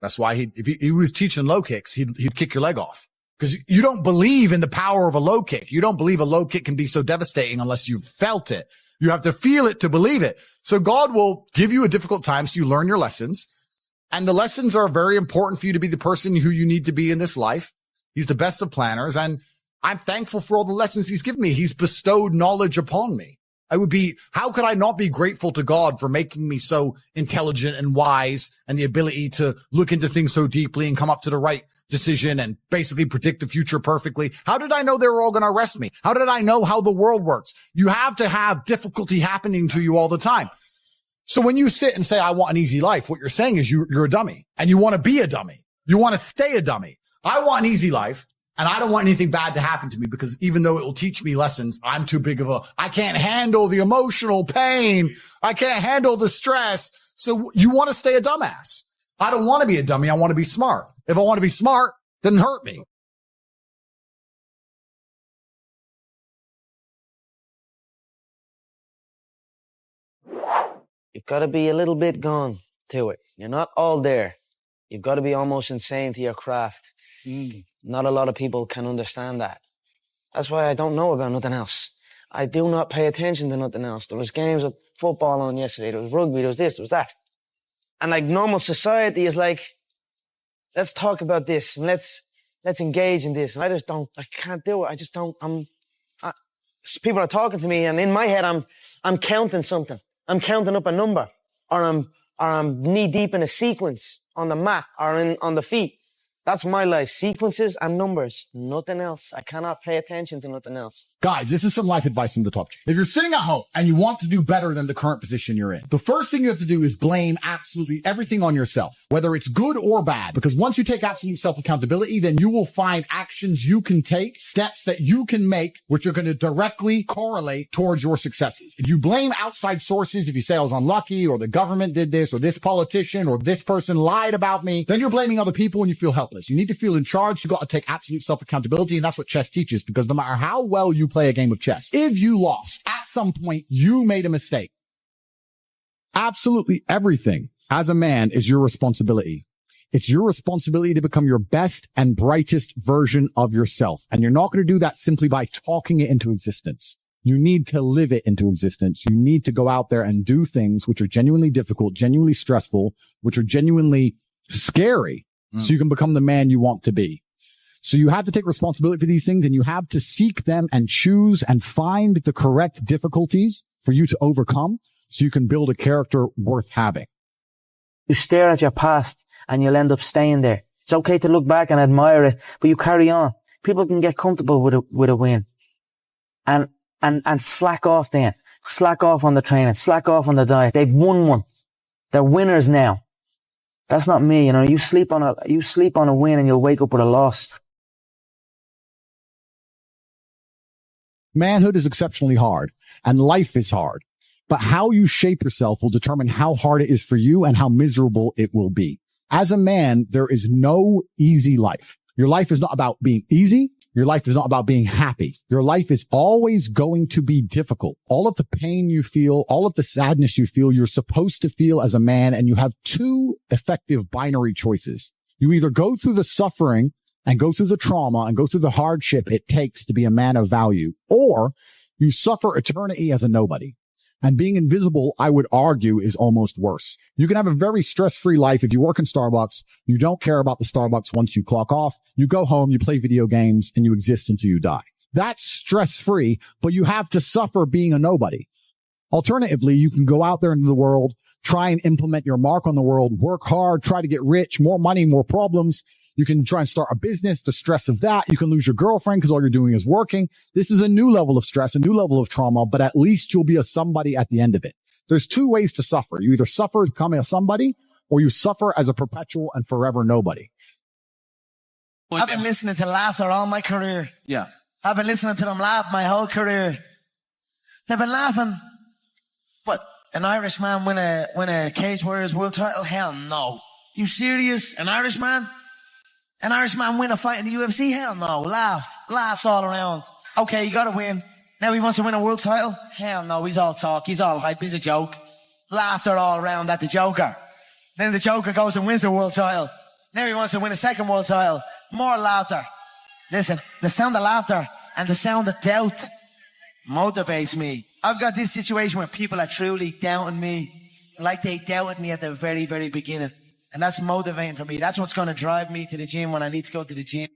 Speaker 2: That's why if he was teaching low kicks, he'd kick your leg off because you don't believe in the power of a low kick. You don't believe a low kick can be so devastating unless you've felt it. You have to feel it to believe it. So God will give you a difficult time so you learn your lessons. And the lessons are very important for you to be the person who you need to be in this life. He's the best of planners. And I'm thankful for all the lessons he's given me. He's bestowed knowledge upon me. How could I not be grateful to God for making me so intelligent and wise and the ability to look into things so deeply and come up to the right decision and basically predict the future perfectly? How did I know they were all going to arrest me? How did I know how the world works? You have to have difficulty happening to you all the time. So when you sit and say, I want an easy life, what you're saying is you're a dummy and you want to be a dummy. You want to stay a dummy. I want an easy life. And I don't want anything bad to happen to me because even though it will teach me lessons, I can't handle the emotional pain. I can't handle the stress. So you want to stay a dumbass. I don't want to be a dummy. I want to be smart. If I want to be smart, then hurt me.
Speaker 7: You've got to be a little bit gone to it. You're not all there. You've got to be almost insane to your craft. Not a lot of people can understand that. That's why I don't know about nothing else. I do not pay attention to nothing else. There was games of football on yesterday. There was rugby. There was this. There was that. And like normal society is like, let's talk about this and let's engage in this. And I can't do it. I just don't, people are talking to me and in my head, I'm counting something. I'm counting up a number or I'm knee deep in a sequence on the mat or on the feet. That's my life. Sequences and numbers. Nothing else. I cannot pay attention to nothing else.
Speaker 1: Guys, this is some life advice from the top. If you're sitting at home and you want to do better than the current position you're in, the first thing you have to do is blame absolutely everything on yourself, whether it's good or bad. Because once you take absolute self-accountability, then you will find actions you can take, steps that you can make, which are going to directly correlate towards your successes. If you blame outside sources, if you say I was unlucky or the government did this or this politician or this person lied about me, then you're blaming other people and you feel helpless. You need to feel in charge. You got to take absolute self-accountability. And that's what chess teaches, because no matter how well you play a game of chess, if you lost at some point, you made a mistake. Absolutely everything as a man is your responsibility. It's your responsibility to become your best and brightest version of yourself. And you're not going to do that simply by talking it into existence. You need to live it into existence. You need to go out there and do things which are genuinely difficult, genuinely stressful, which are genuinely scary. So you can become the man you want to be. So you have to take responsibility for these things and you have to seek them and choose and find the correct difficulties for you to overcome so you can build a character worth having.
Speaker 7: You stare at your past and you'll end up staying there. It's okay to look back and admire it, but you carry on. People can get comfortable with a win and slack off then. Slack off on the training, slack off on the diet. They've won one. They're winners now. That's not me, you know. You sleep on a win and you'll wake up with a loss.
Speaker 1: Manhood is exceptionally hard and life is hard, but how you shape yourself will determine how hard it is for you and how miserable it will be. As a man, there is no easy life. Your life is not about being easy. Your life is not about being happy. Your life is always going to be difficult. All of the pain you feel, all of the sadness you feel, you're supposed to feel as a man. And you have two effective binary choices. You either go through the suffering and go through the trauma and go through the hardship it takes to be a man of value, or you suffer eternity as a nobody. And being invisible, I would argue, is almost worse. You can have a very stress-free life if you work in Starbucks. You don't care about the Starbucks once you clock off. You go home, you play video games, and you exist until you die. That's stress-free, but you have to suffer being a nobody. Alternatively, you can go out there into the world, try and implement your mark on the world, work hard, try to get rich, more money, more problems. You can try and start a business, the stress of that. You can lose your girlfriend because all you're doing is working. This is a new level of stress, a new level of trauma, but at least you'll be a somebody at the end of it. There's two ways to suffer. You either suffer as becoming a somebody, or you suffer as a perpetual and forever nobody.
Speaker 8: I've been listening to laughter all my career.
Speaker 3: Yeah.
Speaker 8: I've been listening to them laugh my whole career. They've been laughing. What? An Irishman win a Cage Warriors world title? Hell no. You serious? An Irishman? An Irishman win a fight in the UFC? Hell no. Laughs all around. Okay, you gotta win. Now he wants to win a world title? Hell no. He's all talk. He's all hype. He's a joke. Laughter all around at the Joker. Then the Joker goes and wins the world title. Now he wants to win a second world title. More laughter. Listen, the sound of laughter and the sound of doubt motivates me. I've got this situation where people are truly doubting me, like they doubted me at the very, very beginning. And that's motivating for me. That's what's going to drive me to the gym when I need to go to the gym.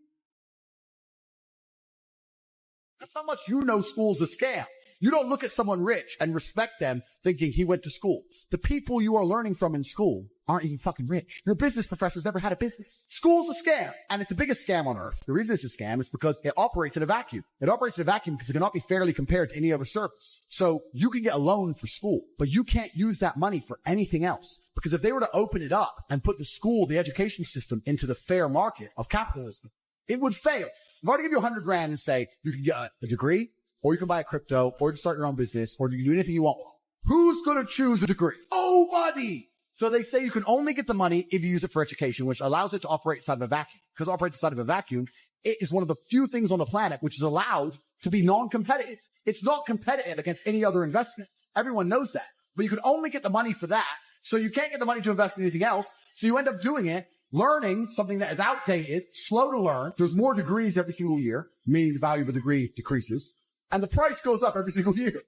Speaker 5: That's how much you know school's a scam. You don't look at someone rich and respect them thinking he went to school. The people you are learning from in school aren't even fucking rich. Your business professor's never had a business. School's a scam, and it's the biggest scam on earth. The reason it's a scam is because it operates in a vacuum. It operates in a vacuum because it cannot be fairly compared to any other service. So you can get a loan for school, but you can't use that money for anything else. Because if they were to open it up and put the school, the education system, into the fair market of capitalism, it would fail. If I were to give you $100,000 and say you can get a degree, or you can buy a crypto, or you can start your own business, or you can do anything you want, who's going to choose a degree? Nobody. So they say you can only get the money if you use it for education, which allows it to operate inside of a vacuum. Because it operates inside of a vacuum, it is one of the few things on the planet which is allowed to be non-competitive. It's not competitive against any other investment. Everyone knows that. But you can only get the money for that. So you can't get the money to invest in anything else. So you end up doing it, learning something that is outdated, slow to learn. There's more degrees every single year, meaning the value of a degree decreases. And the price goes up every single year.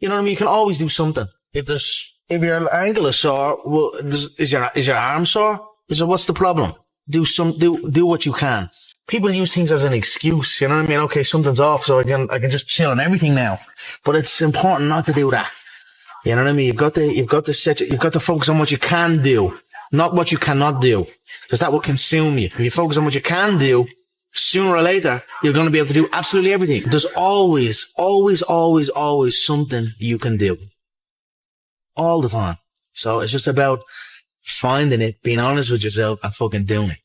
Speaker 8: You know what I mean? You can always do something. If your ankle is sore, well, is your arm sore? What's the problem? Do what you can. People use things as an excuse. You know what I mean? Okay, something's off, so I can just chill on everything now. But it's important not to do that. You know what I mean? You've got to focus on what you can do, not what you cannot do, because that will consume you. If you focus on what you can do, sooner or later, you're going to be able to do absolutely everything. There's always, always, always, always something you can do. All the time. So it's just about finding it, being honest with yourself, and fucking doing it.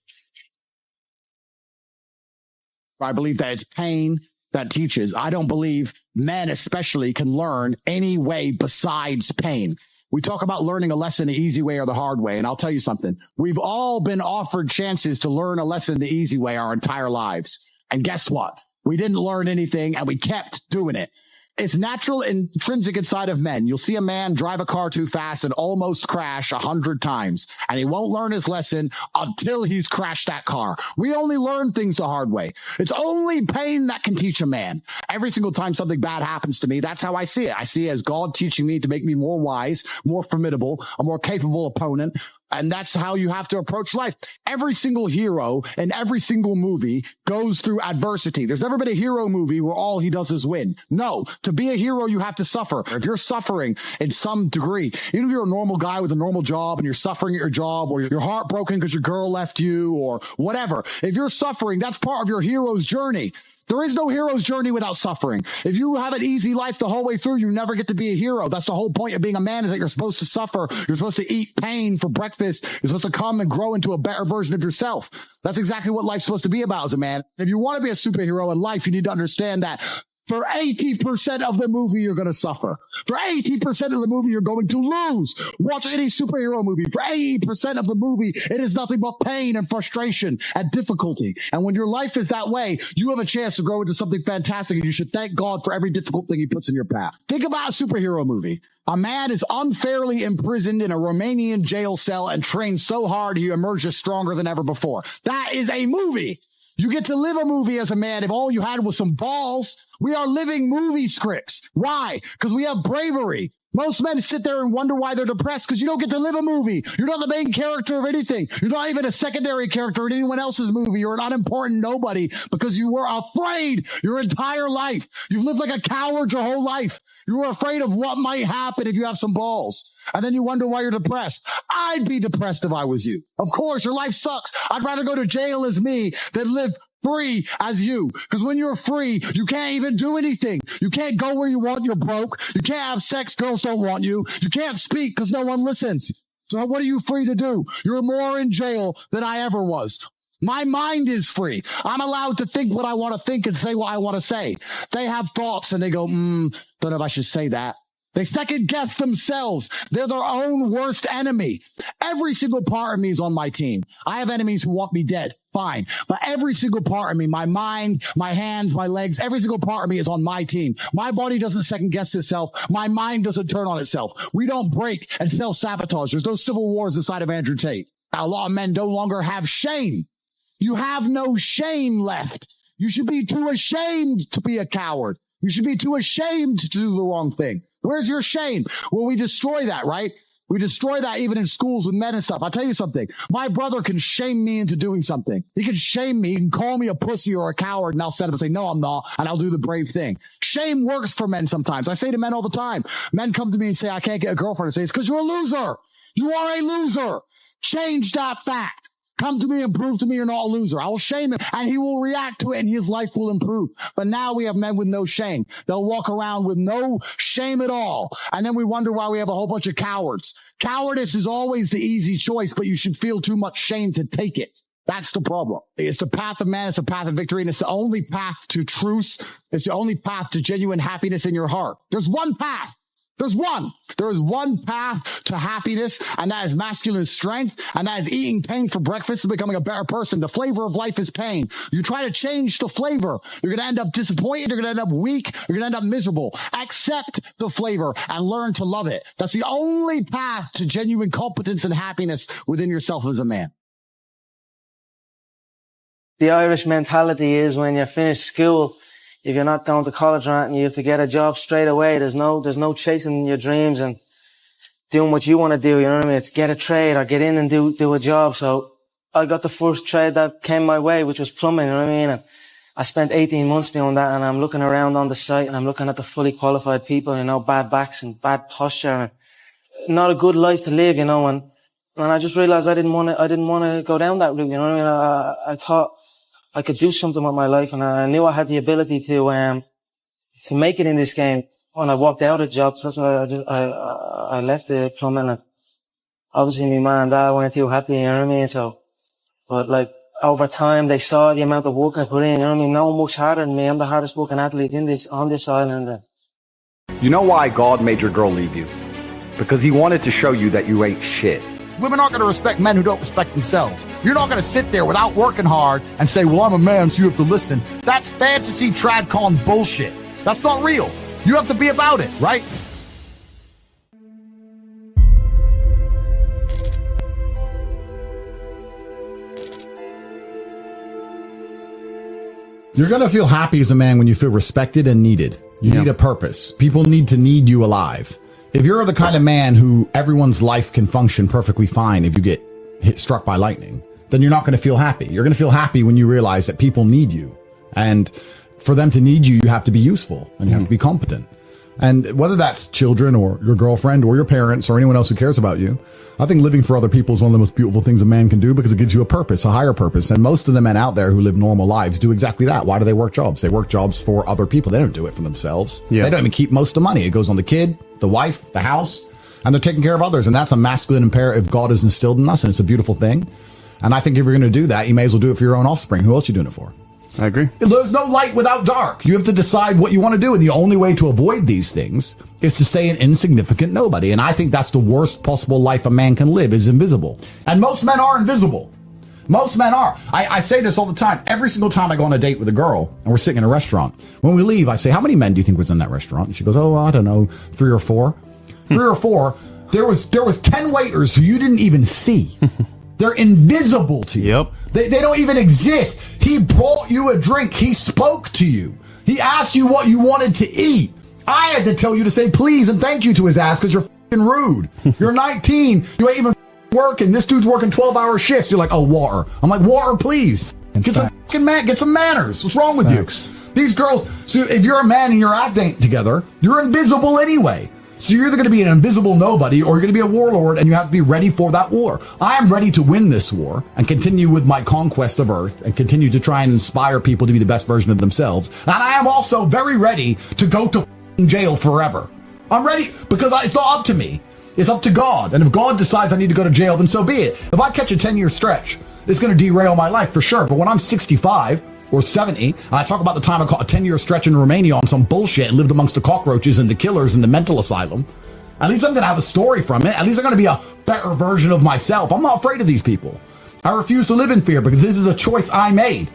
Speaker 1: I believe that it's pain that teaches. I don't believe men especially can learn any way besides pain. We talk about learning a lesson the easy way or the hard way. And I'll tell you something. We've all been offered chances to learn a lesson the easy way our entire lives. And guess what? We didn't learn anything and we kept doing it. It's natural, intrinsic inside of men. You'll see a man drive a car too fast and almost crash 100 times. And he won't learn his lesson until he's crashed that car. We only learn things the hard way. It's only pain that can teach a man. Every single time something bad happens to me, that's how I see it. I see it as God teaching me to make me more wise, more formidable, a more capable opponent. And that's how you have to approach life. Every single hero in every single movie goes through adversity. There's never been a hero movie where all he does is win. No, to be a hero, you have to suffer. If you're suffering in some degree, even if you're a normal guy with a normal job and you're suffering at your job, or you're heartbroken because your girl left you or whatever, if you're suffering, that's part of your hero's journey. There is no hero's journey without suffering. If you have an easy life the whole way through, you never get to be a hero. That's the whole point of being a man, is that you're supposed to suffer. You're supposed to eat pain for breakfast. You're supposed to come and grow into a better version of yourself. That's exactly what life's supposed to be about as a man. If you want to be a superhero in life, you need to understand that for 80% of the movie, you're going to suffer. For 80% of the movie, you're going to lose. Watch any superhero movie. For 80% of the movie, it is nothing but pain and frustration and difficulty. And when your life is that way, you have a chance to grow into something fantastic, and you should thank God for every difficult thing he puts in your path. Think about a superhero movie. A man is unfairly imprisoned in a Romanian jail cell and trained so hard he emerges stronger than ever before. That is a movie. You get to live a movie as a man if all you had was some balls. We are living movie scripts. Why? Because we have bravery. Most men sit there and wonder why they're depressed because you don't get to live a movie. You're not the main character of anything. You're not even a secondary character in anyone else's movie. You're an unimportant nobody because you were afraid your entire life. You've lived like a coward your whole life. You were afraid of what might happen if you have some balls. And then you wonder why you're depressed. I'd be depressed if I was you. Of course, your life sucks. I'd rather go to jail as me than live free as you. Because when you're free, you can't even do anything. You can't go where you want. You're broke. You can't have sex. Girls don't want you. You can't speak because no one listens. So what are you free to do? You're more in jail than I ever was. My mind is free. I'm allowed to think what I want to think and say what I want to say. They have thoughts and they go, don't know if I should say that. They second guess themselves. They're their own worst enemy. Every single part of me is on my team. I have enemies who want me dead. Fine. But every single part of me, my mind, my hands, my legs, every single part of me is on my team. My body doesn't second guess itself. My mind doesn't turn on itself. We don't break and self-sabotage. There's no civil wars inside of Andrew Tate. Now, a lot of men no longer have shame. You have no shame left. You should be too ashamed to be a coward. You should be too ashamed to do the wrong thing. Where's your shame? Well, we destroy that, right? We destroy that even in schools with men and stuff. I'll tell you something. My brother can shame me into doing something. He can shame me. He can call me a pussy or a coward, and I'll stand up and say, no, I'm not, and I'll do the brave thing. Shame works for men sometimes. I say to men all the time. Men come to me and say, I can't get a girlfriend. I say, it's because you're a loser. You are a loser. Change that fact. Come to me and prove to me you're not a loser. I will shame him and he will react to it and his life will improve. But now we have men with no shame. They'll walk around with no shame at all. And then we wonder why we have a whole bunch of cowards. Cowardice is always the easy choice, but you should feel too much shame to take it. That's the problem. It's the path of man. It's the path of victory. And it's the only path to truce. It's the only path to genuine happiness in your heart. There's one path. There's one. There is one path to happiness, and that is masculine strength, and that is eating pain for breakfast and becoming a better person. The flavor of life is pain. You try to change the flavor, you're going to end up disappointed, you're going to end up weak, you're going to end up miserable. Accept the flavor and learn to love it. That's the only path to genuine competence and happiness within yourself as a man.
Speaker 7: The Irish mentality is when you finish school, if you're not going to college or anything, you have to get a job straight away. There's no chasing your dreams and doing what you want to do. You know what I mean? It's get a trade or get in and do a job. So I got the first trade that came my way, which was plumbing. You know what I mean? And I spent 18 months doing that, and I'm looking around on the site and I'm looking at the fully qualified people, you know, bad backs and bad posture and not a good life to live, you know, and I just realized I didn't want to go down that route. You know what I mean? I thought I could do something with my life, and I knew I had the ability to make it in this game. When I walked out of jobs, that's what I did. I left the plumbing, and obviously my mom and dad weren't too happy, you know what I mean? So, but like, over time, they saw the amount of work I put in, you know what I mean? No one works harder than me. I'm the hardest working athlete on this island.
Speaker 9: You know why God made your girl leave you? Because he wanted to show you that you ain't shit.
Speaker 5: Women aren't going to respect men who don't respect themselves. You're not going to sit there without working hard and say, well, I'm a man, so you have to listen. That's fantasy tradcon bullshit. That's not real. You have to be about it, right?
Speaker 1: You're going to feel happy as a man when you feel respected and needed. You need a purpose. People need to need you alive. If you're the kind of man who everyone's life can function perfectly fine if you get struck by lightning, then you're not going to feel happy. You're going to feel happy when you realize that people need you. And for them to need you, you have to be useful and you have to be competent. And whether that's children or your girlfriend or your parents or anyone else who cares about you, I think living for other people is one of the most beautiful things a man can do because it gives you a purpose, a higher purpose. And most of the men out there who live normal lives do exactly that. Why do they work jobs? They work jobs for other people. They don't do it for themselves. Yeah. They don't even keep most of the money. It goes on the kid, the wife, the house, and they're taking care of others. And that's a masculine imperative God has instilled in us. And it's a beautiful thing. And I think if you're going to do that, you may as well do it for your own offspring. Who else are you doing it for?
Speaker 10: I agree.
Speaker 1: There's no light without dark. You have to decide what you want to do. And the only way to avoid these things is to stay an insignificant nobody. And I think that's the worst possible life a man can live, is invisible. And most men are invisible. Most men are. I say this all the time. Every single time I go on a date with a girl and we're sitting in a restaurant, when we leave, I say, how many men do you think was in that restaurant? And she goes, oh, I don't know, 3 or 4. 3 or 4. There was 10 waiters who you didn't even see. They're invisible to you.
Speaker 10: Yep.
Speaker 1: They don't even exist. He brought you a drink. He spoke to you. He asked you what you wanted to eat.
Speaker 5: I had to tell you to say please and thank you to his ass because you're f***ing rude. You're 19. You ain't even working. This dude's working 12-hour shifts. You're like, oh, water. I'm like, water, please. Get some manners. What's wrong with you? These girls, so if you're a man and your act ain't together, you're invisible anyway. So you're either going to be an invisible nobody or you're going to be a warlord, and you have to be ready for that war. I am ready to win this war and continue with my conquest of Earth and continue to try and inspire people to be the best version of themselves. And I am also very ready to go to jail forever. I'm ready because it's not up to me. It's up to God. And if God decides I need to go to jail, then so be it. If I catch a 10-year stretch, it's going to derail my life for sure. But when I'm 65 or 70, and I talk about the time I caught a 10-year stretch in Romania on some bullshit and lived amongst the cockroaches and the killers in the mental asylum, at least I'm going to have a story from it. At least I'm going to be a better version of myself. I'm not afraid of these people. I refuse to live in fear because this is a choice I made.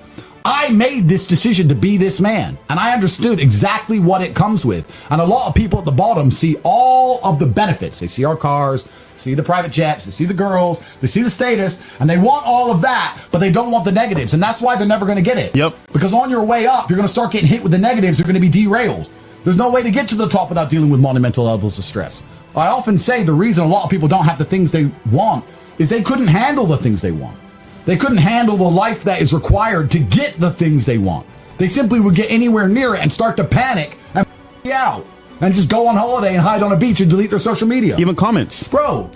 Speaker 5: I made this decision to be this man, and I understood exactly what it comes with. And a lot of people at the bottom see all of the benefits. They see our cars, see the private jets, they see the girls, they see the status, and they want all of that, but they don't want the negatives. And that's why they're never going to get it.
Speaker 10: Yep.
Speaker 5: Because on your way up, you're going to start getting hit with the negatives. You're going to be derailed. There's no way to get to the top without dealing with monumental levels of stress. I often say the reason a lot of people don't have the things they want is they couldn't handle the things they want. They couldn't handle the life that is required to get the things they want. They simply would get anywhere near it and start to panic and out and just go on holiday and hide on a beach and delete their social media.
Speaker 10: Even comments.
Speaker 5: Bro,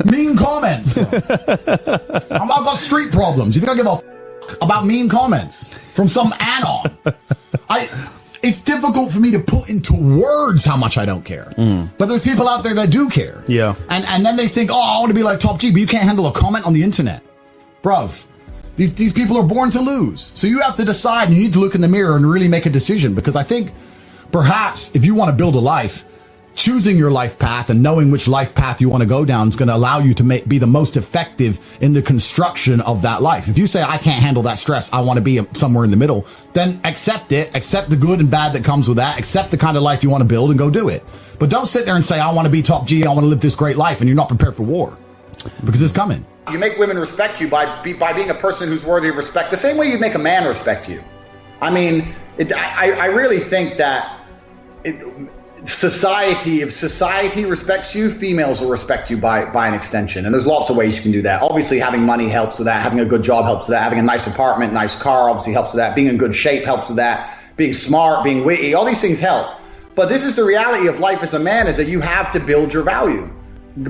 Speaker 5: mean comments. Bro. I've got street problems. You think I give a about mean comments from some anon? It's difficult for me to put into words how much I don't care. But there's people out there that do care.
Speaker 10: Yeah.
Speaker 5: And then they think, oh, I want to be like Top G, but you can't handle a comment on the internet. Bruv, these people are born to lose. So you have to decide, and you need to look in the mirror and really make a decision, because I think perhaps if you want to build a life, choosing your life path and knowing which life path you want to go down is going to allow you to be the most effective in the construction of that life. If you say, I can't handle that stress, I want to be somewhere in the middle, then accept it, accept the good and bad that comes with that, accept the kind of life you want to build and go do it. But don't sit there and say, I want to be Top G, I want to live this great life, and you're not prepared for war, because it's coming.
Speaker 2: You make women respect you by being a person who's worthy of respect, the same way you make a man respect you. I mean, I really think that if society respects you, females will respect you by an extension. And there's lots of ways you can do that. Obviously, having money helps with that. Having a good job helps with that. Having a nice apartment, nice car obviously helps with that. Being in good shape helps with that. Being smart, being witty, all these things help. But this is the reality of life as a man, is that you have to build your value.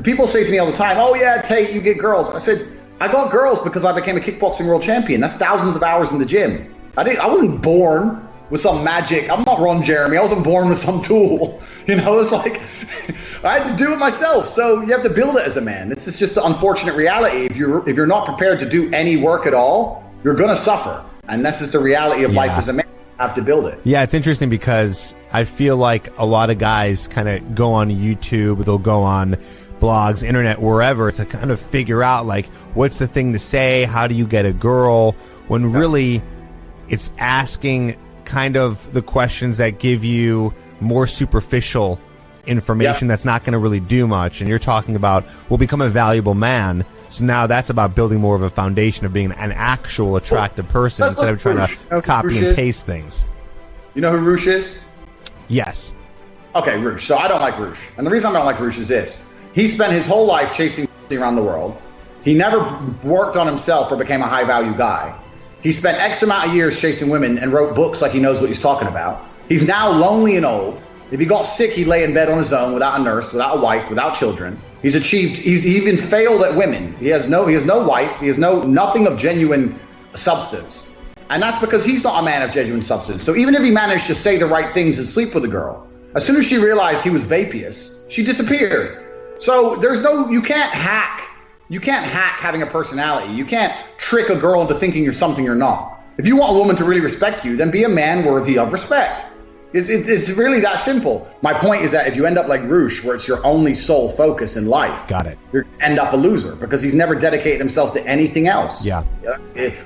Speaker 2: People say to me all the time, oh yeah, Tate, you get girls. I said, I got girls because I became a kickboxing world champion. That's thousands of hours in the gym. I wasn't born with some magic. I'm not Ron Jeremy. I wasn't born with some tool. You know, it's like, I had to do it myself. So you have to build it as a man. This is just the unfortunate reality. If you're not prepared to do any work at all, you're going to suffer. And this is the reality of life as a man. You have to build it.
Speaker 11: Yeah, it's interesting because I feel like a lot of guys kind of go on YouTube, they'll go on blogs, internet, wherever, to kind of figure out, like, what's the thing to say? How do you get a girl? When really it's asking kind of the questions that give you more superficial information that's not going to really do much. And you're talking about, well, become a valuable man. So now that's about building more of a foundation of being an actual attractive person instead of trying to copy and paste things.
Speaker 2: You know who Roosh is?
Speaker 11: Yes.
Speaker 2: Okay, Roosh. So I don't like Roosh. And the reason I don't like Roosh is this. He spent his whole life chasing around the world. He never worked on himself or became a high-value guy. He spent X amount of years chasing women and wrote books like he knows what he's talking about. He's now lonely and old. If he got sick, he'd lay in bed on his own without a nurse, without a wife, without children. He's even failed at women. He has no wife. He has nothing of genuine substance. And that's because he's not a man of genuine substance. So even if he managed to say the right things and sleep with a girl, as soon as she realized he was vapious, she disappeared. So you can't hack having a personality. You can't trick a girl into thinking you're something you're not. If you want a woman to really respect you, then be a man worthy of respect. It's really that simple. My point is that if you end up like Roosh, where it's your only sole focus in life,
Speaker 11: got it,
Speaker 2: you end up a loser because he's never dedicated himself to anything else.
Speaker 11: Yeah.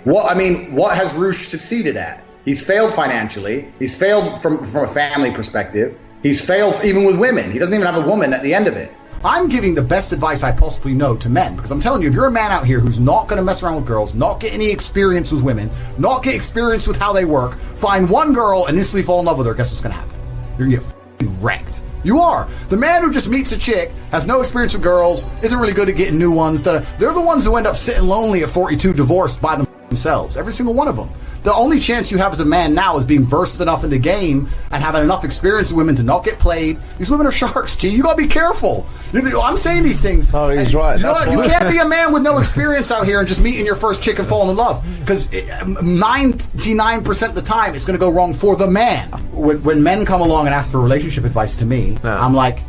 Speaker 2: What has Roosh succeeded at? He's failed financially. He's failed from a family perspective. He's failed even with women. He doesn't even have a woman at the end of it.
Speaker 5: I'm giving the best advice I possibly know to men, because I'm telling you, if you're a man out here who's not going to mess around with girls, not get any experience with women, not get experience with how they work, find one girl and instantly fall in love with her, guess what's going to happen? You're going to get wrecked. You are. The man who just meets a chick, has no experience with girls, isn't really good at getting new ones. They're the ones who end up sitting lonely at 42, divorced by themselves. Every single one of them. The only chance you have as a man now is being versed enough in the game and having enough experience with women to not get played. These women are sharks, G. You gotta be careful. I'm saying these things.
Speaker 10: Oh, he's right.
Speaker 5: You know what? You can't be a man with no experience out here and just meeting your first chick and falling in love. Because 99% of the time, it's gonna go wrong for the man. When men come along and ask for relationship advice to me, I'm like,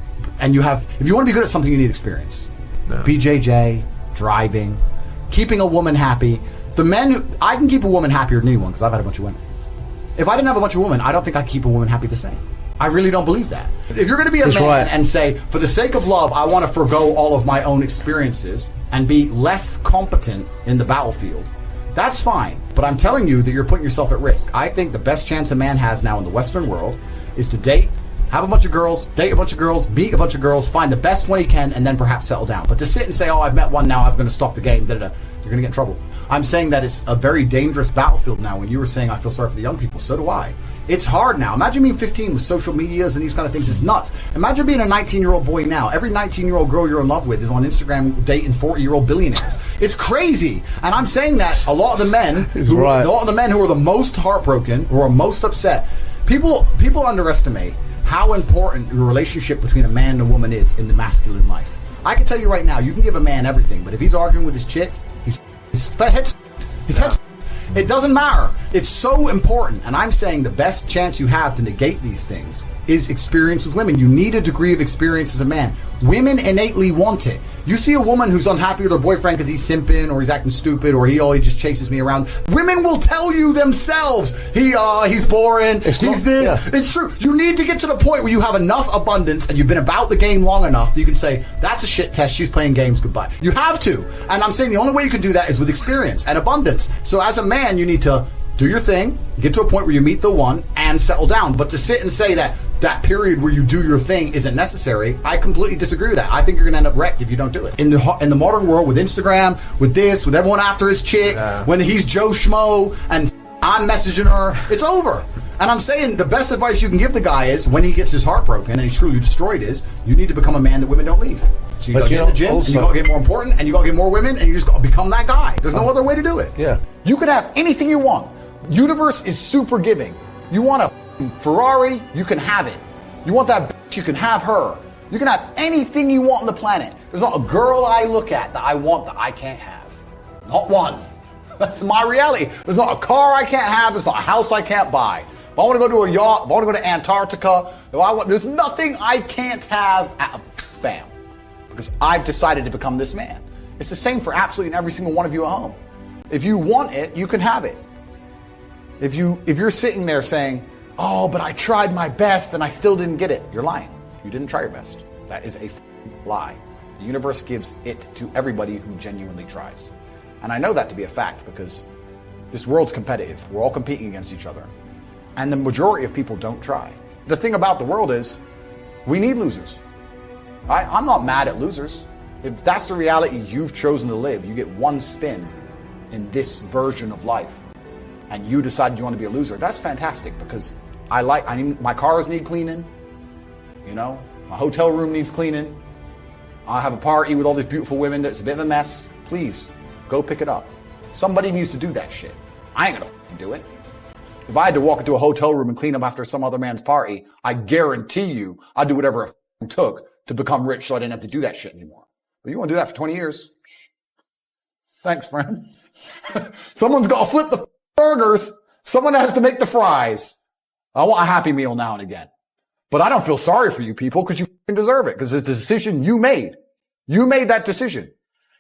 Speaker 5: if you want to be good at something, you need experience. BJJ, driving, keeping a woman happy. I can keep a woman happier than anyone because I've had a bunch of women. If I didn't have a bunch of women, I don't think I'd keep a woman happy the same. I really don't believe that. If you're going to be a man and say, for the sake of love, I want to forego all of my own experiences and be less competent in the battlefield, that's fine. But I'm telling you that you're putting yourself at risk. I think the best chance a man has now in the Western world is to date, have a bunch of girls, date a bunch of girls, meet a bunch of girls, find the best one he can, and then perhaps settle down. But to sit and say, oh, I've met one now, I'm going to stop the game, you're going to get in trouble. I'm saying that it's a very dangerous battlefield now. When you were saying I feel sorry for the young people, so do I. It's hard now. Imagine being 15 with social medias and these kind of things. It's nuts. Imagine being a 19-year-old boy now. Every 19-year-old girl you're in love with is on Instagram dating 40-year-old billionaires. It's crazy. And I'm saying that a lot of the men who are the most heartbroken, who are most upset, people underestimate how important the relationship between a man and a woman is in the masculine life. I can tell you right now, you can give a man everything, but if he's arguing with his chick, his head's it doesn't matter. It's so important. And I'm saying the best chance you have to negate these things is experience with women. You need a degree of experience as a man. Women innately want it. You see a woman who's unhappy with her boyfriend because he's simping or he's acting stupid or he always just chases me around. Women will tell you themselves, he's boring, It's true. You need to get to the point where you have enough abundance and you've been about the game long enough that you can say, that's a shit test, she's playing games, goodbye. You have to. And I'm saying the only way you can do that is with experience and abundance. So as a man, you need to do your thing, get to a point where you meet the one, and settle down. But to sit and say that period where you do your thing isn't necessary, I completely disagree with that. I think you're going to end up wrecked if you don't do it. In the modern world, with Instagram, with everyone after his chick, when he's Joe Schmo, and I'm messaging her, it's over. And I'm saying the best advice you can give the guy is, when he gets his heart broken and he's truly destroyed, is you need to become a man that women don't leave. So you got to get in the gym, and you got to get more important, and you got to get more women, and you just got to become that guy. There's no other way to do it.
Speaker 10: Yeah.
Speaker 5: You can have anything you want. Universe is super giving. You want a Ferrari, you can have it. You want that bitch, you can have her. You can have anything you want on the planet. There's not a girl I look at that I want that I can't have. Not one. That's my reality. There's not a car I can't have. There's not a house I can't buy. If I want to go to a yacht, if I want to go to Antarctica, there's nothing I can't have. Bam. Because I've decided to become this man. It's the same for absolutely every single one of you at home. If you want it, you can have it. If you're sitting there saying, oh, but I tried my best and I still didn't get it, you're lying. You didn't try your best. That is a lie. The universe gives it to everybody who genuinely tries. And I know that to be a fact because this world's competitive. We're all competing against each other. And the majority of people don't try. The thing about the world is we need losers. I'm not mad at losers. If that's the reality you've chosen to live, you get one spin in this version of life, and you decided you want to be a loser, that's fantastic because my cars need cleaning, my hotel room needs cleaning, I have a party with all these beautiful women that's a bit of a mess. Please, go pick it up. Somebody needs to do that shit. I ain't gonna do it. If I had to walk into a hotel room and clean up after some other man's party, I guarantee you I'd do whatever it took to become rich so I didn't have to do that shit anymore. But you want to do that for 20 years? Thanks, friend. Someone's got to flip the burgers. Someone has to make the fries. I want a Happy Meal now and again. But I don't feel sorry for you people because you deserve it because it's the decision you made. You made that decision.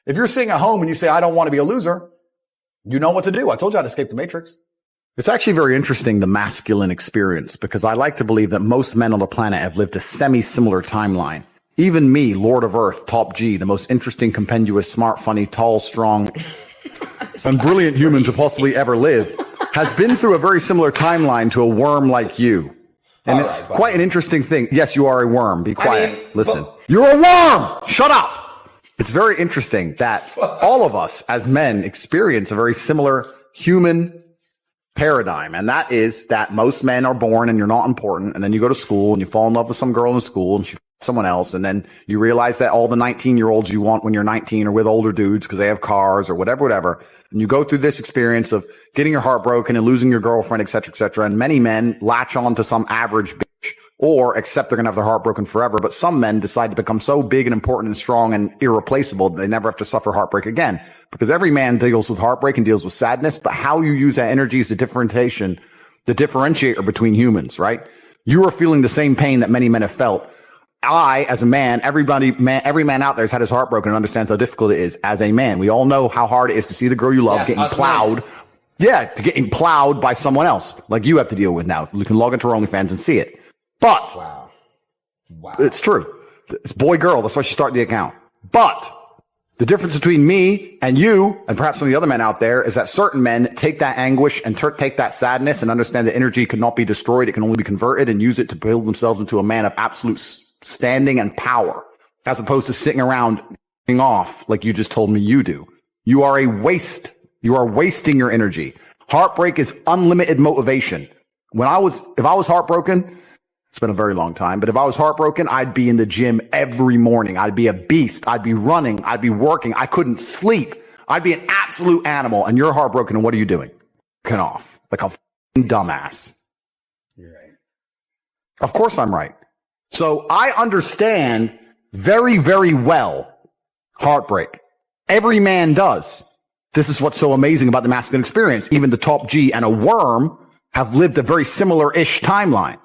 Speaker 5: If you're sitting at home and you say, I don't want to be a loser, you know what to do. I told you how to escape the matrix.
Speaker 2: It's actually very interesting, the masculine experience, because I like to believe that most men on the planet have lived a semi-similar timeline. Even me, Lord of Earth, Top G, the most interesting, compendious, smart, funny, tall, strong, and brilliant human to possibly ever live, has been through a very similar timeline to a worm like you. And it's quite an interesting thing. Yes, you are a worm. Be quiet. Listen. You're a worm! Shut up! It's very interesting that all of us as men experience a very similar human
Speaker 9: paradigm. And that is that most men are born and you're not important. And then you go to school and you fall in love with some girl in school and she someone else. And then you realize that all the 19-year-olds you want when you're 19 are with older dudes because they have cars or whatever. And you go through this experience of getting your heart broken and losing your girlfriend, et cetera, et cetera. And many men latch on to some average bitch or accept they're going to have their heart broken forever. But some men decide to become so big and important and strong and irreplaceable that they never have to suffer heartbreak again. Because every man deals with heartbreak and deals with sadness, but how you use that energy is the differentiator between humans, right? You are feeling the same pain that many men have felt. I, as a man, every man out there has had his heart broken and understands how difficult it is as a man. We all know how hard it is to see the girl you love getting plowed. Yeah, to getting plowed by someone else like you have to deal with now. You can log into our OnlyFans and see it. But
Speaker 10: wow.
Speaker 9: It's true. It's boy, girl. That's why she started the account. But the difference between me and you and perhaps some of the other men out there is that certain men take that anguish and take that sadness and understand that energy could not be destroyed. It can only be converted and use it to build themselves into a man of absolute standing and power, as opposed to sitting around off like you just told me you do. You are a waste. You are wasting your energy. Heartbreak is unlimited motivation. If I was heartbroken, it's been a very long time, but if I was heartbroken, I'd be in the gym every morning. I'd be a beast. I'd be running. I'd be working. I couldn't sleep. I'd be an absolute animal. And you're heartbroken. And what are you doing? Fucking off like a dumbass.
Speaker 10: You're right.
Speaker 9: Of course I'm right. So I understand very, very well heartbreak. Every man does. This is what's so amazing about the masculine experience. Even the top G and a worm have lived a very similar-ish timeline.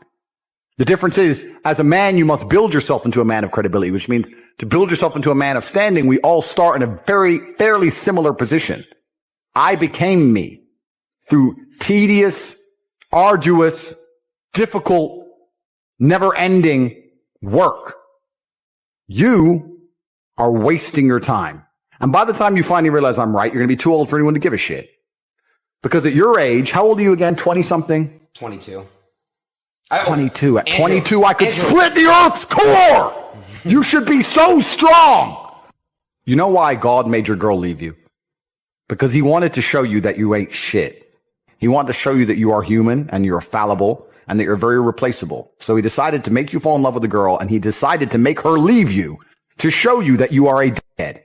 Speaker 9: The difference is, as a man, you must build yourself into a man of credibility, which means to build yourself into a man of standing, we all start in a fairly similar position. I became me through tedious, arduous, difficult, never-ending work. You are wasting your time. And by the time you finally realize I'm right, you're going to be too old for anyone to give a shit. Because at your age, how old are you again? 20-something?
Speaker 10: 22.
Speaker 9: 22. At 22, I could split the earth's core. You should be so strong. You know why God made your girl leave you? Because he wanted to show you that you ain't shit. He wanted to show you that you are human and you're fallible and that you're very replaceable. So he decided to make you fall in love with a girl, and he decided to make her leave you to show you that you are a dead.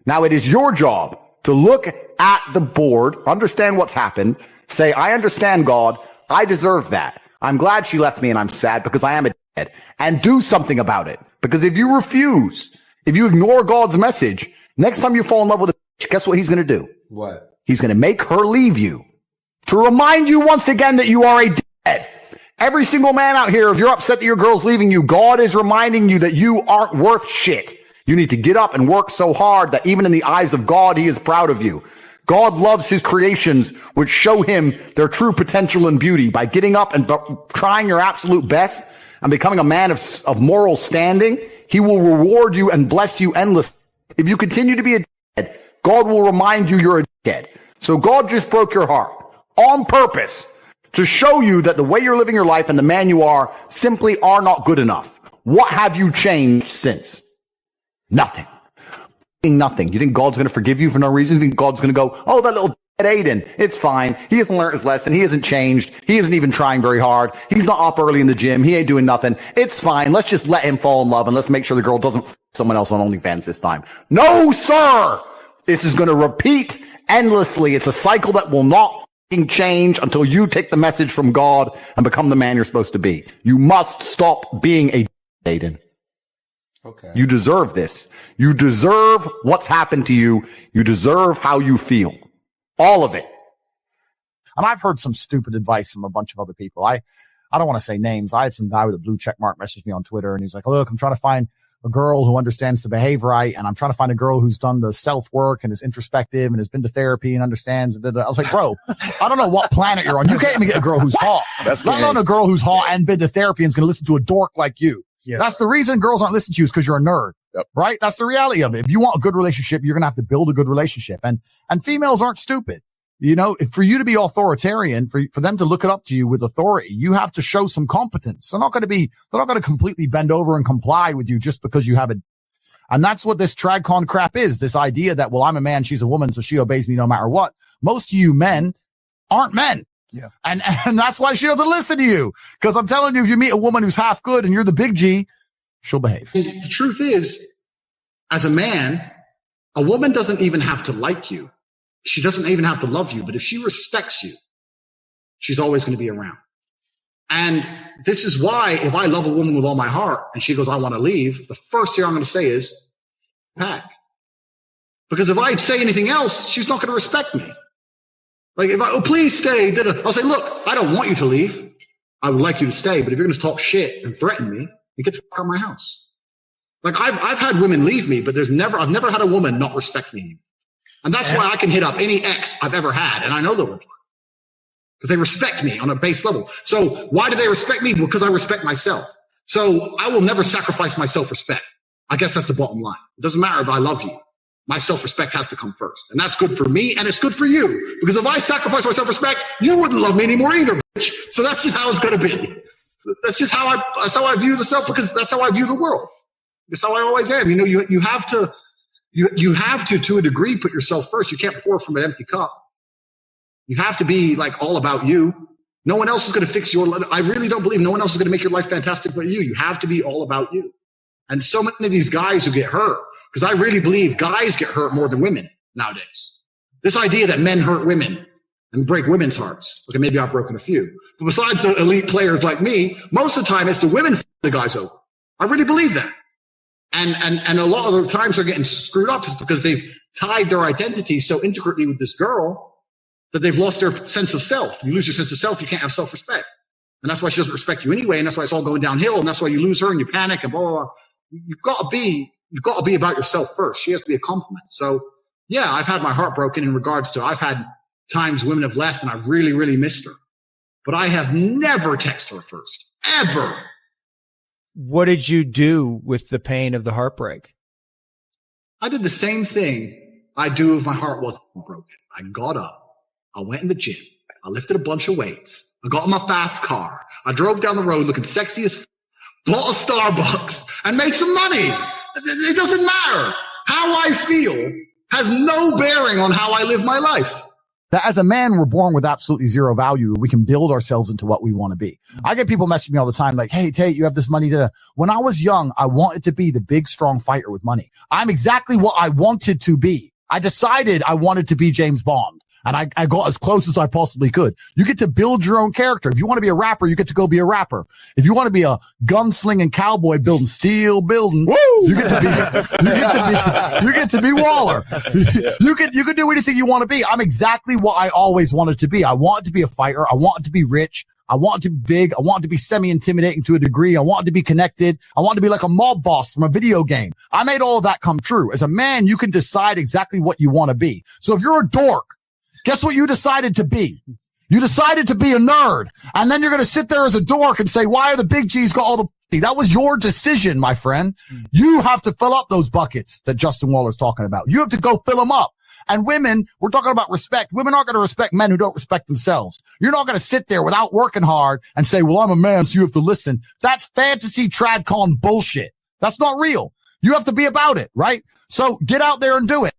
Speaker 9: Now it is your job to look at the board, understand what's happened, say, I understand, God, I deserve that. I'm glad she left me and I'm sad because I am a dead, and do something about it. Because if you refuse, if you ignore God's message, next time you fall in love with a bitch, guess what he's going to do?
Speaker 10: What?
Speaker 9: He's going to make her leave you to remind you once again that you are a dead. Every single man out here, if you're upset that your girl's leaving you, God is reminding you that you aren't worth shit. You need to get up and work so hard that even in the eyes of God, he is proud of you. God loves his creations, which show him their true potential and beauty. By getting up and trying your absolute best and becoming a man of moral standing, he will reward you and bless you endlessly. If you continue to be a dead, God will remind you you're a dead. So God just broke your heart on purpose to show you that the way you're living your life and the man you are simply are not good enough. What have you changed since? Nothing. Nothing. You think God's going to forgive you for no reason? You think God's going to go, oh, that little Aiden, it's fine. He hasn't learned his lesson. He hasn't changed. He isn't even trying very hard. He's not up early in the gym. He ain't doing nothing. It's fine. Let's just let him fall in love and let's make sure the girl doesn't f someone else on OnlyFans this time. No, sir. This is going to repeat endlessly. It's a cycle that will not change until you take the message from God and become the man you're supposed to be. You must stop being a Aiden.
Speaker 10: Okay.
Speaker 9: You deserve this. You deserve what's happened to you. You deserve how you feel. All of it.
Speaker 5: And I've heard some stupid advice from a bunch of other people. I don't want to say names. I had some guy with a blue check mark message me on Twitter, and he's like, look, I'm trying to find a girl who understands to behave right, and I'm trying to find a girl who's done the self-work and is introspective and has been to therapy and understands. I was like, bro, I don't know what planet you're on. You can't even get a girl who's hot. Let alone a girl who's hot and been to therapy and is going to listen to a dork like you. Yeah. That's the reason girls aren't listening to you, is because you're a nerd, right? That's the reality of it. If you want a good relationship, you're going to have to build a good relationship. And females aren't stupid. You know, for you to be authoritarian, for them to look it up to you with authority, you have to show some competence. They're not going to completely bend over and comply with you just because you have it. And that's what this tragcon crap is. This idea that, well, I'm a man, she's a woman, so she obeys me no matter what. Most of you men aren't men. Yeah. And that's why she doesn't listen to you. Because I'm telling you, if you meet a woman who's half good and you're the big G, she'll behave.
Speaker 12: And the truth is, as a man, a woman doesn't even have to like you. She doesn't even have to love you. But if she respects you, she's always going to be around. And this is why if I love a woman with all my heart and she goes, I want to leave, the first thing I'm going to say is, pack. Because if I say anything else, she's not going to respect me. Like if please stay, I'll say, look, I don't want you to leave. I would like you to stay, but if you're going to talk shit and threaten me, you get the fuck out of my house. Like I've had women leave me, but I've never had a woman not respect me. And that's why I can hit up any ex I've ever had. And I know they'll reply because they respect me on a base level. So why do they respect me? Because I respect myself. So I will never sacrifice my self-respect. I guess that's the bottom line. It doesn't matter if I love you. My self-respect has to come first. And that's good for me and it's good for you. Because if I sacrifice my self-respect, you wouldn't love me anymore either, bitch. So that's just how it's going to be. That's just how I view the self, because that's how I view the world. That's how I always am. You know, you have to a degree, put yourself first. You can't pour from an empty cup. You have to be like all about you. No one else is going to fix your life. I really don't believe no one else is going to make your life fantastic but you. You have to be all about you. And so many of these guys who get hurt, because I really believe guys get hurt more than women nowadays. This idea that men hurt women and break women's hearts. Okay, maybe I've broken a few. But besides the elite players like me, most of the time it's the women the guys over. I really believe that. And a lot of the times they're getting screwed up is because they've tied their identity so intricately with this girl that they've lost their sense of self. You lose your sense of self, you can't have self-respect. And that's why she doesn't respect you anyway. And that's why it's all going downhill. And that's why you lose her and you panic and blah, blah, blah. You've got to be about yourself first. She has to be a compliment. So yeah, I've had my heart broken in regards to, I've had times women have left and I've really, really missed her, but I have never texted her first, ever.
Speaker 13: What did you do with the pain of the heartbreak?
Speaker 12: I did the same thing I do if my heart wasn't broken. I got up. I went in the gym. I lifted a bunch of weights. I got in my fast car. I drove down the road looking sexy as bought a Starbucks and made some money. It doesn't matter. How I feel has no bearing on how I live my life.
Speaker 5: That as a man, we're born with absolutely zero value. We can build ourselves into what we want to be. I get people messaging me all the time like, hey, Tate, you have this money. When I was young, I wanted to be the big, strong fighter with money. I'm exactly what I wanted to be. I decided I wanted to be James Bond. And I got as close as I possibly could. You get to build your own character. If you want to be a rapper, you get to go be a rapper. If you want to be a gunslinging cowboy building steel buildings, you get to be Waller. You can do anything you want to be. I'm exactly what I always wanted to be. I wanted to be a fighter. I wanted to be rich. I wanted to be big. I wanted to be semi-intimidating to a degree. I wanted to be connected. I wanted to be like a mob boss from a video game. I made all of that come true. As a man, you can decide exactly what you want to be. So if you're a dork, guess what you decided to be? You decided to be a nerd. And then you're going to sit there as a dork and say, why are the big G's got all the... That was your decision, my friend. You have to fill up those buckets that Justin Waller's talking about. You have to go fill them up. And women, we're talking about respect. Women aren't going to respect men who don't respect themselves. You're not going to sit there without working hard and say, well, I'm a man, so you have to listen. That's fantasy tradcon bullshit. That's not real. You have to be about it, right? So get out there and do it.